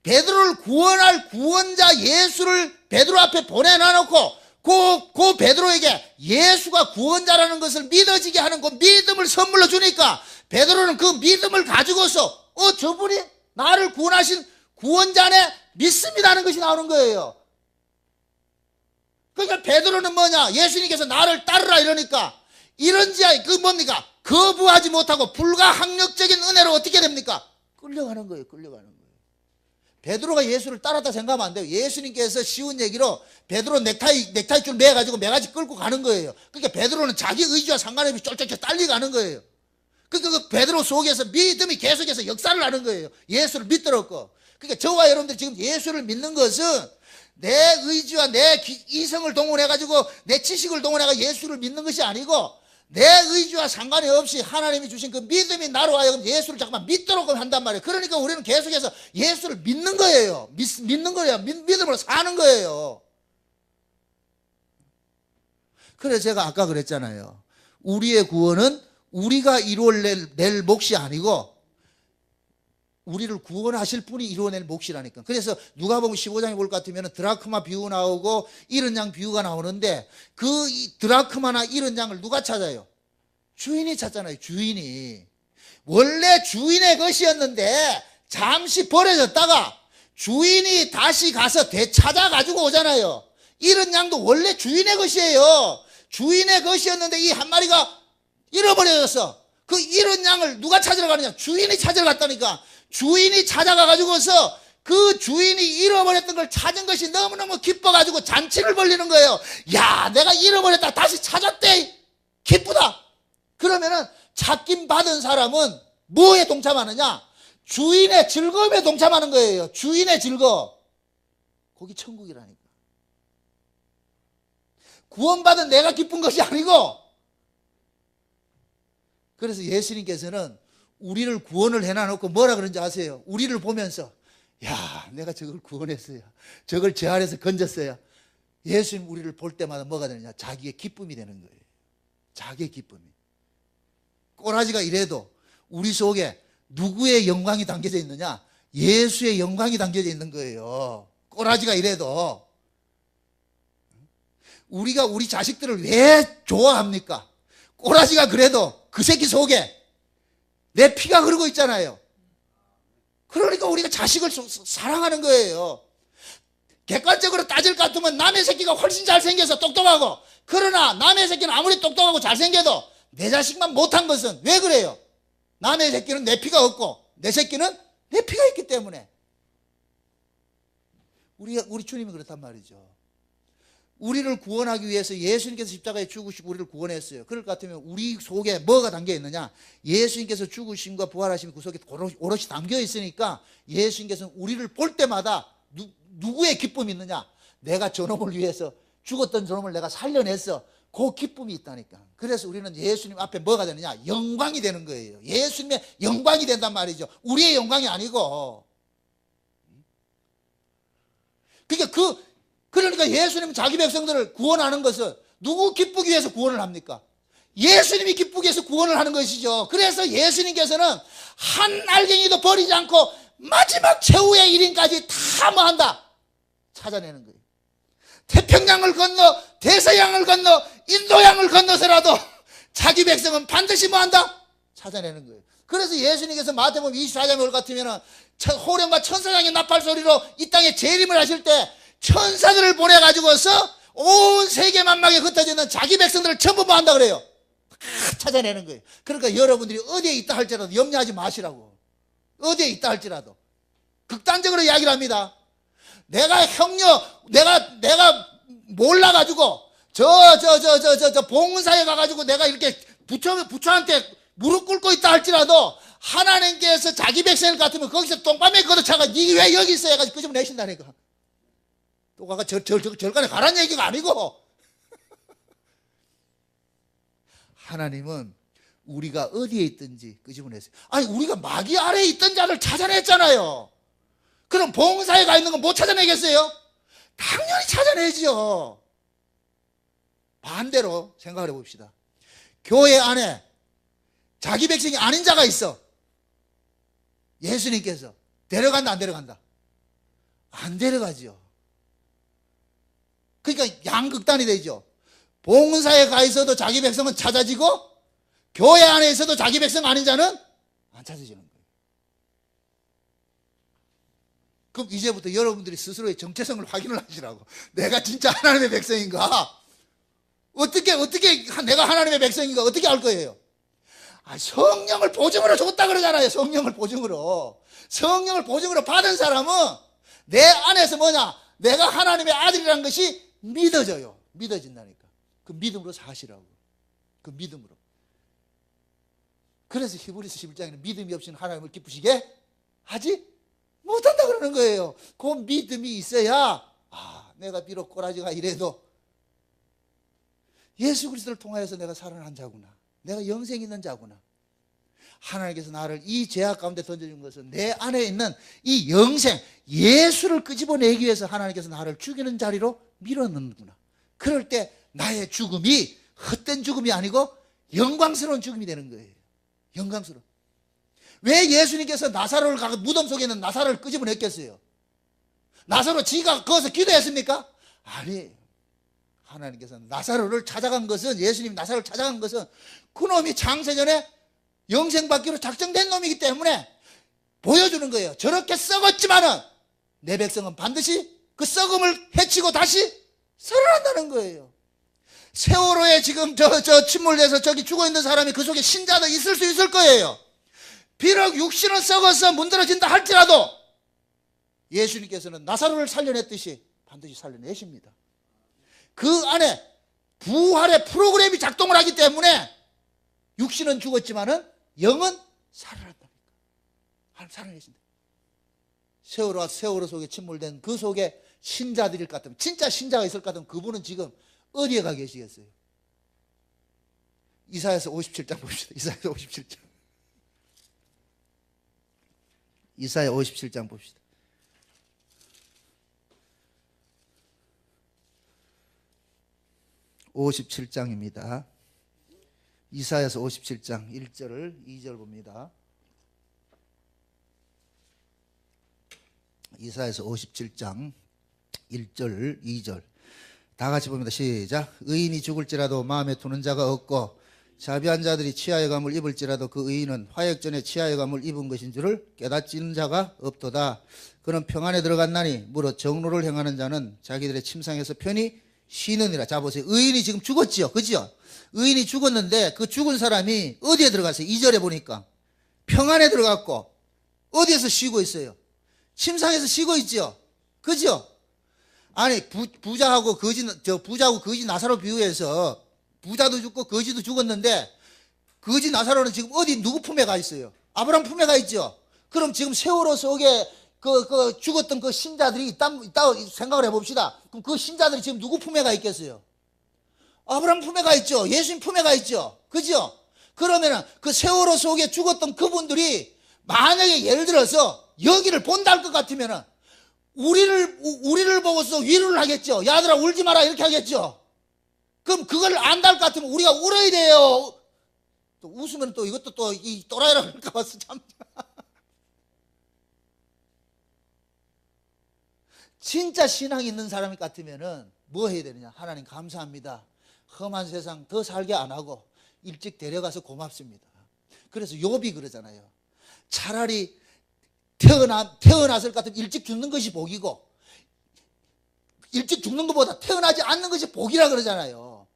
베드로를 구원할 구원자 예수를 베드로 앞에 보내놔놓고 그 베드로에게 예수가 구원자라는 것을 믿어지게 하는 그 믿음을 선물로 주니까 베드로는 그 믿음을 가지고서 저분이 나를 구원하신 구원자네 믿습니다는 것이 나오는 거예요. 그러니까 베드로는 뭐냐? 예수님께서 나를 따르라 이러니까 이런지 그 뭡니까? 거부하지 못하고 불가항력적인 은혜로 어떻게 됩니까? 끌려가는 거예요. 끌려가는 거예요. 베드로가 예수를 따랐다 생각하면 안 돼요. 예수님께서 쉬운 얘기로 베드로 넥타이 줄 매가지고 매가지 끌고 가는 거예요. 그러니까 베드로는 자기 의지와 상관없이 쫄쫄쫄 딸려가는 거예요. 그러니까 그 베드로 속에서 믿음이 계속해서 역사를 하는 거예요. 예수를 믿더라고. 그러니까 저와 여러분들 지금 예수를 믿는 것은 내 의지와 내 이성을 동원해가지고 내 지식을 동원해가 예수를 믿는 것이 아니고 내 의지와 상관이 없이 하나님이 주신 그 믿음이 나로 하여금 예수를 잠깐만 믿도록 한단 말이에요. 그러니까 우리는 계속해서 예수를 믿는 거예요. 믿는 거예요. 믿음으로 사는 거예요. 그래서 제가 아까 그랬잖아요. 우리의 구원은 우리가 이루어낼 몫이 아니고 우리를 구원하실 분이 이루어낼 몫이라니까. 그래서 누가복음 15장에 볼 것 같으면 드라크마 비유 나오고 잃은 양 비유가 나오는데 그 드라크마나 잃은 양을 누가 찾아요? 주인이 찾잖아요. 주인이. 원래 주인의 것이었는데 잠시 버려졌다가 주인이 다시 가서 되찾아가지고 오잖아요. 잃은 양도 원래 주인의 것이에요. 주인의 것이었는데 이 한 마리가 잃어버려졌어. 그 잃은 양을 누가 찾으러 가느냐? 주인이 찾으러 갔다니까. 주인이 찾아가가지고서 그 주인이 잃어버렸던 걸 찾은 것이 너무너무 기뻐가지고 잔치를 벌리는 거예요. 야, 내가 잃어버렸다. 다시 찾았대. 기쁘다. 그러면은 찾긴 받은 사람은 뭐에 동참하느냐? 주인의 즐거움에 동참하는 거예요. 주인의 즐거움. 거기 천국이라니까. 구원받은 내가 기쁜 것이 아니고. 그래서 예수님께서는 우리를 구원을 해놔놓고 뭐라 그런지 아세요? 우리를 보면서 야, 내가 저걸 구원했어요. 저걸 제 아래서 건졌어요. 예수님 우리를 볼 때마다 뭐가 되느냐? 자기의 기쁨이 되는 거예요. 자기의 기쁨이. 꼬라지가 이래도 우리 속에 누구의 영광이 담겨져 있느냐? 예수의 영광이 담겨져 있는 거예요. 꼬라지가 이래도. 우리가 우리 자식들을 왜 좋아합니까? 꼬라지가 그래도 그 새끼 속에 내 피가 흐르고 있잖아요. 그러니까 우리가 자식을 사랑하는 거예요. 객관적으로 따질 것 같으면 남의 새끼가 훨씬 잘생겨서 똑똑하고, 그러나 남의 새끼는 아무리 똑똑하고 잘생겨도 내 자식만 못한 것은 왜 그래요? 남의 새끼는 내 피가 없고 내 새끼는 내 피가 있기 때문에. 우리 주님이 그렇단 말이죠. 우리를 구원하기 위해서 예수님께서 십자가에 죽으시고 우리를 구원했어요. 그럴 것 같으면 우리 속에 뭐가 담겨 있느냐? 예수님께서 죽으심과 부활하심이 그 속에 오롯이 담겨 있으니까 예수님께서는 우리를 볼 때마다 누구의 기쁨이 있느냐? 내가 저놈을 위해서 죽었던 저놈을 내가 살려냈어. 그 기쁨이 있다니까. 그래서 우리는 예수님 앞에 뭐가 되느냐? 영광이 되는 거예요. 예수님의 영광이 된단 말이죠. 우리의 영광이 아니고. 그러니까 예수님은 자기 백성들을 구원하는 것은 누구 기쁘기 위해서 구원을 합니까? 예수님이 기쁘기 위해서 구원을 하는 것이죠. 그래서 예수님께서는 한 알갱이도 버리지 않고 마지막 최후의 1인까지 다 뭐한다? 찾아내는 거예요. 태평양을 건너 대서양을 건너 인도양을 건너서라도 자기 백성은 반드시 뭐한다? 찾아내는 거예요. 그래서 예수님께서 마태복음 24장에 올 같으면 호령과 천사장의 나팔 소리로 이 땅에 재림을 하실 때 천사들을 보내가지고서 온 세계 만막에 흩어져 있는 자기 백성들을 전부 뭐 한다 그래요? 다 찾아내는 거예요. 그러니까 여러분들이 어디에 있다 할지라도 염려하지 마시라고. 어디에 있다 할지라도. 극단적으로 이야기를 합니다. 내가 내가 몰라가지고 저 봉사에 가가지고 내가 이렇게 부처한테 무릎 꿇고 있다 할지라도 하나님께서 자기 백성을 같으면 거기서 똥밤에 걷어차가 니 왜 여기 있어 해가지고 끄집어 내신다니까. 또 가가 절간에 가라는 얘기가 아니고. 하나님은 우리가 어디에 있든지 끄집어냈어요. 아니 우리가 마귀 아래에 있던 자를 찾아냈잖아요. 그럼 봉사에 가 있는 건 못 찾아내겠어요? 당연히 찾아내죠. 반대로 생각을 해봅시다. 교회 안에 자기 백성이 아닌 자가 있어. 예수님께서 데려간다 안 데려간다? 안 데려가죠. 그러니까 양극단이 되죠. 봉사에 가 있어도 자기 백성은 찾아지고 교회 안에 있어도 자기 백성 아닌 자는 안 찾아지는 거예요. 그럼 이제부터 여러분들이 스스로의 정체성을 확인을 하시라고. 내가 진짜 하나님의 백성인가? 어떻게 내가 하나님의 백성인가 어떻게 알 거예요? 성령을 보증으로 줬다 그러잖아요. 성령을 보증으로. 성령을 보증으로 받은 사람은 내 안에서 뭐냐? 내가 하나님의 아들이라는 것이 믿어져요. 믿어진다니까. 그 믿음으로 사시라고. 그 믿음으로. 그래서 히브리서 11장에는 믿음이 없이는 하나님을 기쁘시게 하지 못한다 그러는 거예요. 그 믿음이 있어야 내가 비록 꼬라지가 이래도 예수 그리스도를 통하여서 내가 살아난 자구나. 내가 영생 있는 자구나. 하나님께서 나를 이 죄악 가운데 던져준 것은 내 안에 있는 이 영생, 예수를 끄집어내기 위해서 하나님께서 나를 죽이는 자리로 밀어넣는구나. 그럴 때 나의 죽음이 헛된 죽음이 아니고 영광스러운 죽음이 되는 거예요. 영광스러워. 왜 예수님께서 나사로를 가고 무덤 속에 있는 나사로를 끄집어냈겠어요? 나사로 지가 거기서 기도했습니까? 아니, 하나님께서는 나사로를 찾아간 것은, 예수님이 나사로를 찾아간 것은 그놈이 창세전에 영생받기로 작정된 놈이기 때문에 보여주는 거예요. 저렇게 썩었지만은 내 백성은 반드시 그 썩음을 해치고 다시 살아난다는 거예요. 세월호에 지금 침몰돼서 저기 죽어있는 사람이 그 속에 신자도 있을 수 있을 거예요. 비록 육신은 썩어서 문드러진다 할지라도 예수님께서는 나사로를 살려냈듯이 반드시 살려내십니다. 그 안에 부활의 프로그램이 작동을 하기 때문에 육신은 죽었지만은 영은 살아난다니까. 하나님 살아내신다. 세월호와 세월호 속에 침몰된 그 속에 신자들일 것 같으면, 진짜 신자가 있을 것 같으면 그분은 지금 어디에 가 계시겠어요? 이사야서 57장 봅시다. 이사야서 57장. 이사야 57장 봅시다. (57장입니다) 이사야서 57장 1절을 2절 봅니다. 이사야서 57장 1절 2절 다 같이 봅니다. 시작. 의인이 죽을지라도 마음에 두는 자가 없고 자비한 자들이 치하의 감을 입을지라도 그 의인은 화역전에 치하의 감을 입은 것인 줄을 깨닫지는 자가 없도다. 그는 평안에 들어갔나니 무릇 정로를 행하는 자는 자기들의 침상에서 편히 쉬느니라. 자 보세요. 의인이 지금 죽었지요. 그죠? 의인이 죽었는데 그 죽은 사람이 어디에 들어갔어요? 2절에 보니까 평안에 들어갔고 어디에서 쉬고 있어요? 침상에서 쉬고 있죠. 그죠? 아니 부자하고 거지 나사로 비유해서 부자도 죽고 거지도 죽었는데 거지 나사로는 지금 어디 누구 품에 가 있어요? 아브라함 품에 가 있죠. 그럼 지금 세월호 속에 그 죽었던 그 신자들이 있다 생각을 해봅시다. 그럼 그 신자들이 지금 누구 품에 가 있겠어요? 아브라함 품에 가 있죠. 예수님 품에 가 있죠. 그죠? 그러면은 그 세월호 속에 죽었던 그분들이 만약에 예를 들어서 여기를 본다 할 것 같으면은 우리를 보고서 위로를 하겠죠. 야들아 울지 마라 이렇게 하겠죠. 그럼 그걸 안다 할 것 같으면 우리가 울어야 돼요. 또 웃으면 또 이것도 또 이 또라이라고 할까 봐서 참. 진짜 신앙 있는 사람 같으면은 뭐 해야 되느냐? 하나님 감사합니다. 험한 세상 더 살게 안 하고 일찍 데려가서 고맙습니다. 그래서 욥이 그러잖아요. 차라리 태어났을 것 같으면 일찍 죽는 것이 복이고 일찍 죽는 것보다 태어나지 않는 것이 복이라 그러잖아요.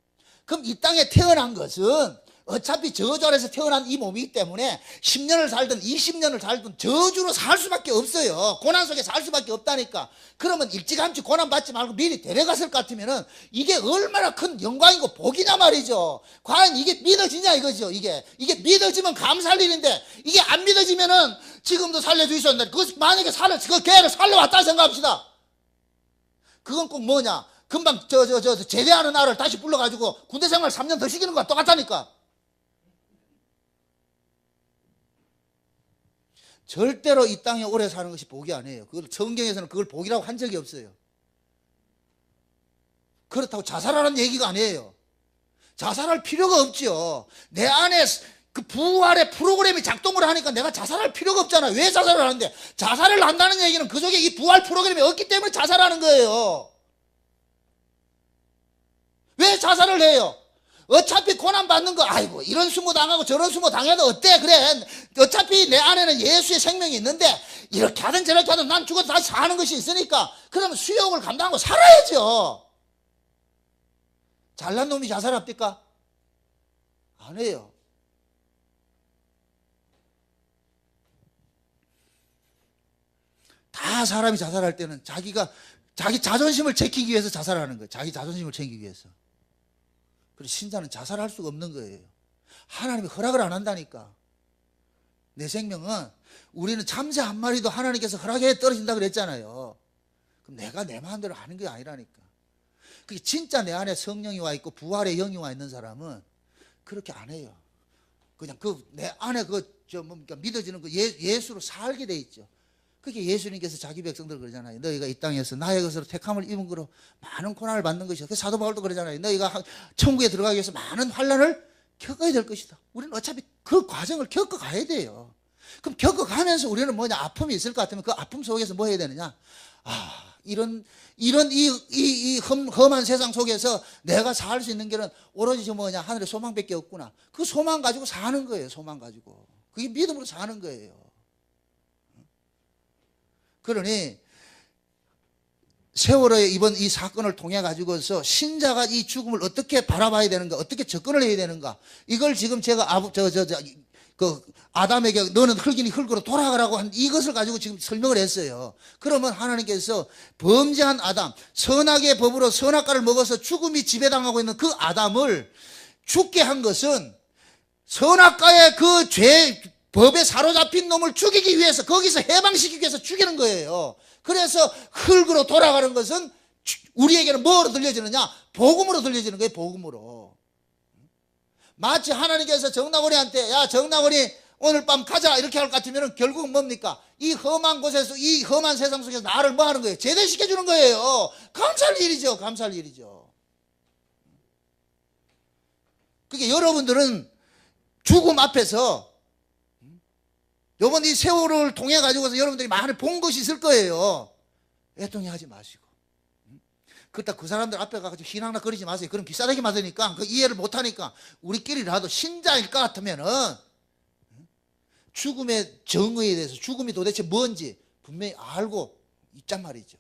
그럼 이 땅에 태어난 것은 어차피 저주 아래서 태어난 이 몸이기 때문에 10년을 살든 20년을 살든 저주로 살 수밖에 없어요. 고난 속에 살 수밖에 없다니까. 그러면 일찌감치 고난 받지 말고 미리 데려갔을 것 같으면은 이게 얼마나 큰 영광이고 복이냐 말이죠. 과연 이게 믿어지냐 이거죠. 이게 믿어지면 감사할 일인데 이게 안 믿어지면은 지금도 살려주 있었는데 그 만약에 그 개를 살려왔다 생각합시다. 그건 꼭 뭐냐? 금방 제대하는 날을 다시 불러가지고 군대 생활 3년 더 시키는 거와 똑같다니까. 절대로 이 땅에 오래 사는 것이 복이 아니에요. 성경에서는 그걸 복이라고 한 적이 없어요. 그렇다고 자살하라는 얘기가 아니에요. 자살할 필요가 없죠. 내 안에 그 부활의 프로그램이 작동을 하니까 내가 자살할 필요가 없잖아요. 왜 자살을 하는데? 자살을 한다는 얘기는 그 속에 이 부활 프로그램이 없기 때문에 자살하는 거예요. 왜 자살을 해요? 어차피 고난받는 거, 아이고, 이런 수모 당하고 저런 수모 당해도 어때? 그래. 어차피 내 안에는 예수의 생명이 있는데, 이렇게 하든 저렇게 하든 난 죽어도 다시 사는 것이 있으니까, 그러면 수욕을 감당하고 살아야죠. 잘난 놈이 자살합니까? 안 해요. 다 사람이 자살할 때는 자기 자존심을 지키기 위해서 자살하는 거예요. 자기 자존심을 챙기기 위해서. 그래서 신자는 자살할 수가 없는 거예요. 하나님이 허락을 안 한다니까. 내 생명은 우리는 참새 한 마리도 하나님께서 허락해 떨어진다 그랬잖아요. 그럼 내가 내 마음대로 하는 게 아니라니까. 그게 진짜 내 안에 성령이 와 있고 부활의 영이 와 있는 사람은 그렇게 안 해요. 그냥 내 안에 믿어지는 예수로 살게 돼 있죠. 그게 예수님께서 자기 백성들 그러잖아요. 너희가 이 땅에서 나의 것으로 택함을 입은 거로 많은 고난을 받는 것이다. 그 사도 바울도 그러잖아요. 너희가 천국에 들어가기 위해서 많은 환난을 겪어야 될 것이다. 우리는 어차피 그 과정을 겪어가야 돼요. 그럼 겪어가면서 우리는 뭐냐, 아픔이 있을 것 같으면 그 아픔 속에서 뭐 해야 되느냐, 이런 이 험한 세상 속에서 내가 살 수 있는 길은 오로지 저 뭐냐, 하늘의 소망밖에 없구나. 그 소망 가지고 사는 거예요. 소망 가지고. 그게 믿음으로 사는 거예요. 그러니 세월호의 이번 이 사건을 통해 가지고서 신자가 이 죽음을 어떻게 바라봐야 되는가, 어떻게 접근을 해야 되는가, 이걸 지금 제가 아담에게 너는 흙이니 흙으로 돌아가라고 한 이것을 가지고 지금 설명을 했어요. 그러면 하나님께서 범죄한 아담, 선악의 법으로 선악과를 먹어서 죽음이 지배당하고 있는 그 아담을 죽게 한 것은 선악과의 그 법에 사로잡힌 놈을 죽이기 위해서, 거기서 해방시키기 위해서 죽이는 거예요. 그래서 흙으로 돌아가는 것은 우리에게는 뭐로 들려지느냐? 복음으로 들려지는 거예요. 복음으로. 마치 하나님께서 정나고리한테 야 정나고리 오늘 밤 가자 이렇게 할 것 같으면 결국은 뭡니까? 이 험한 곳에서, 이 험한 세상 속에서 나를 뭐 하는 거예요? 제대시켜 주는 거예요. 감사할 일이죠. 감사할 일이죠. 그러니까 여러분들은 죽음 앞에서 요번 이 세월을 통해 가지고서 여러분들이 많이 본 것이 있을 거예요. 애통해하지 마시고, 그렇다 그 사람들 앞에 가서 희낙낙 거리지 마세요. 그럼 기싸대기 맞으니까, 그 이해를 못하니까. 우리끼리라도 신자일 것 같으면은 죽음의 정의에 대해서, 죽음이 도대체 뭔지 분명히 알고 있단 말이죠.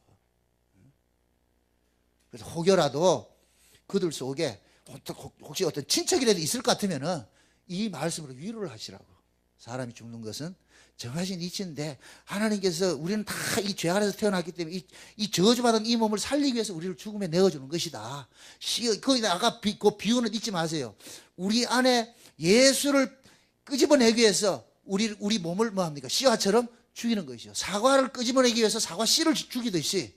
그래서 혹여라도 그들 속에 혹시 어떤 친척이라도 있을 것 같으면은 이 말씀으로 위로를 하시라고. 사람이 죽는 것은 정하신 이치인데 하나님께서 우리는 다 이 죄 아래서 태어났기 때문에 이 저주받은 이 몸을 살리기 위해서 우리를 죽음에 내어주는 것이다. 거기다 아까 그 비유는 잊지 마세요. 우리 안에 예수를 끄집어내기 위해서 우리 몸을 뭐합니까? 씨와처럼 죽이는 것이죠. 사과를 끄집어내기 위해서 사과 씨를 죽이듯이,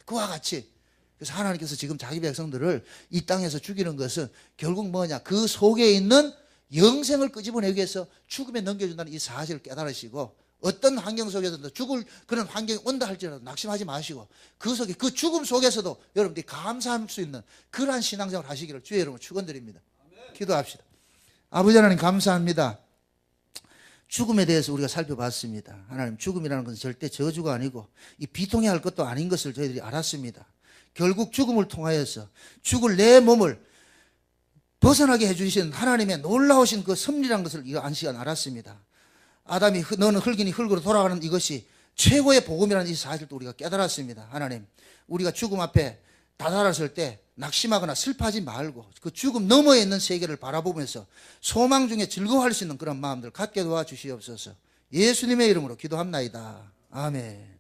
그와 같이. 그래서 하나님께서 지금 자기 백성들을 이 땅에서 죽이는 것은 결국 뭐냐, 그 속에 있는 영생을 끄집어내기 위해서 죽음에 넘겨준다는 이 사실을 깨달으시고, 어떤 환경 속에서도 죽을 그런 환경이 온다 할지라도 낙심하지 마시고, 그 속에, 그 죽음 속에서도 여러분들이 감사할 수 있는 그러한 신앙생활을 하시기를 주의 이름으로 축원드립니다. 기도합시다. 아버지 하나님, 감사합니다. 죽음에 대해서 우리가 살펴봤습니다. 하나님, 죽음이라는 것은 절대 저주가 아니고 이 비통해 할 것도 아닌 것을 저희들이 알았습니다. 결국 죽음을 통하여서 죽을 내 몸을 벗어나게 해주신 하나님의 놀라우신 그 섭리라는 것을 이 안시간 알았습니다. 아담이 너는 흙이니 흙으로 돌아가는 이것이 최고의 복음이라는 이 사실도 우리가 깨달았습니다. 하나님, 우리가 죽음 앞에 다다랐을 때 낙심하거나 슬퍼하지 말고 그 죽음 너머에 있는 세계를 바라보면서 소망 중에 즐거워할 수 있는 그런 마음들 갖게 도와주시옵소서. 예수님의 이름으로 기도합나이다. 아멘.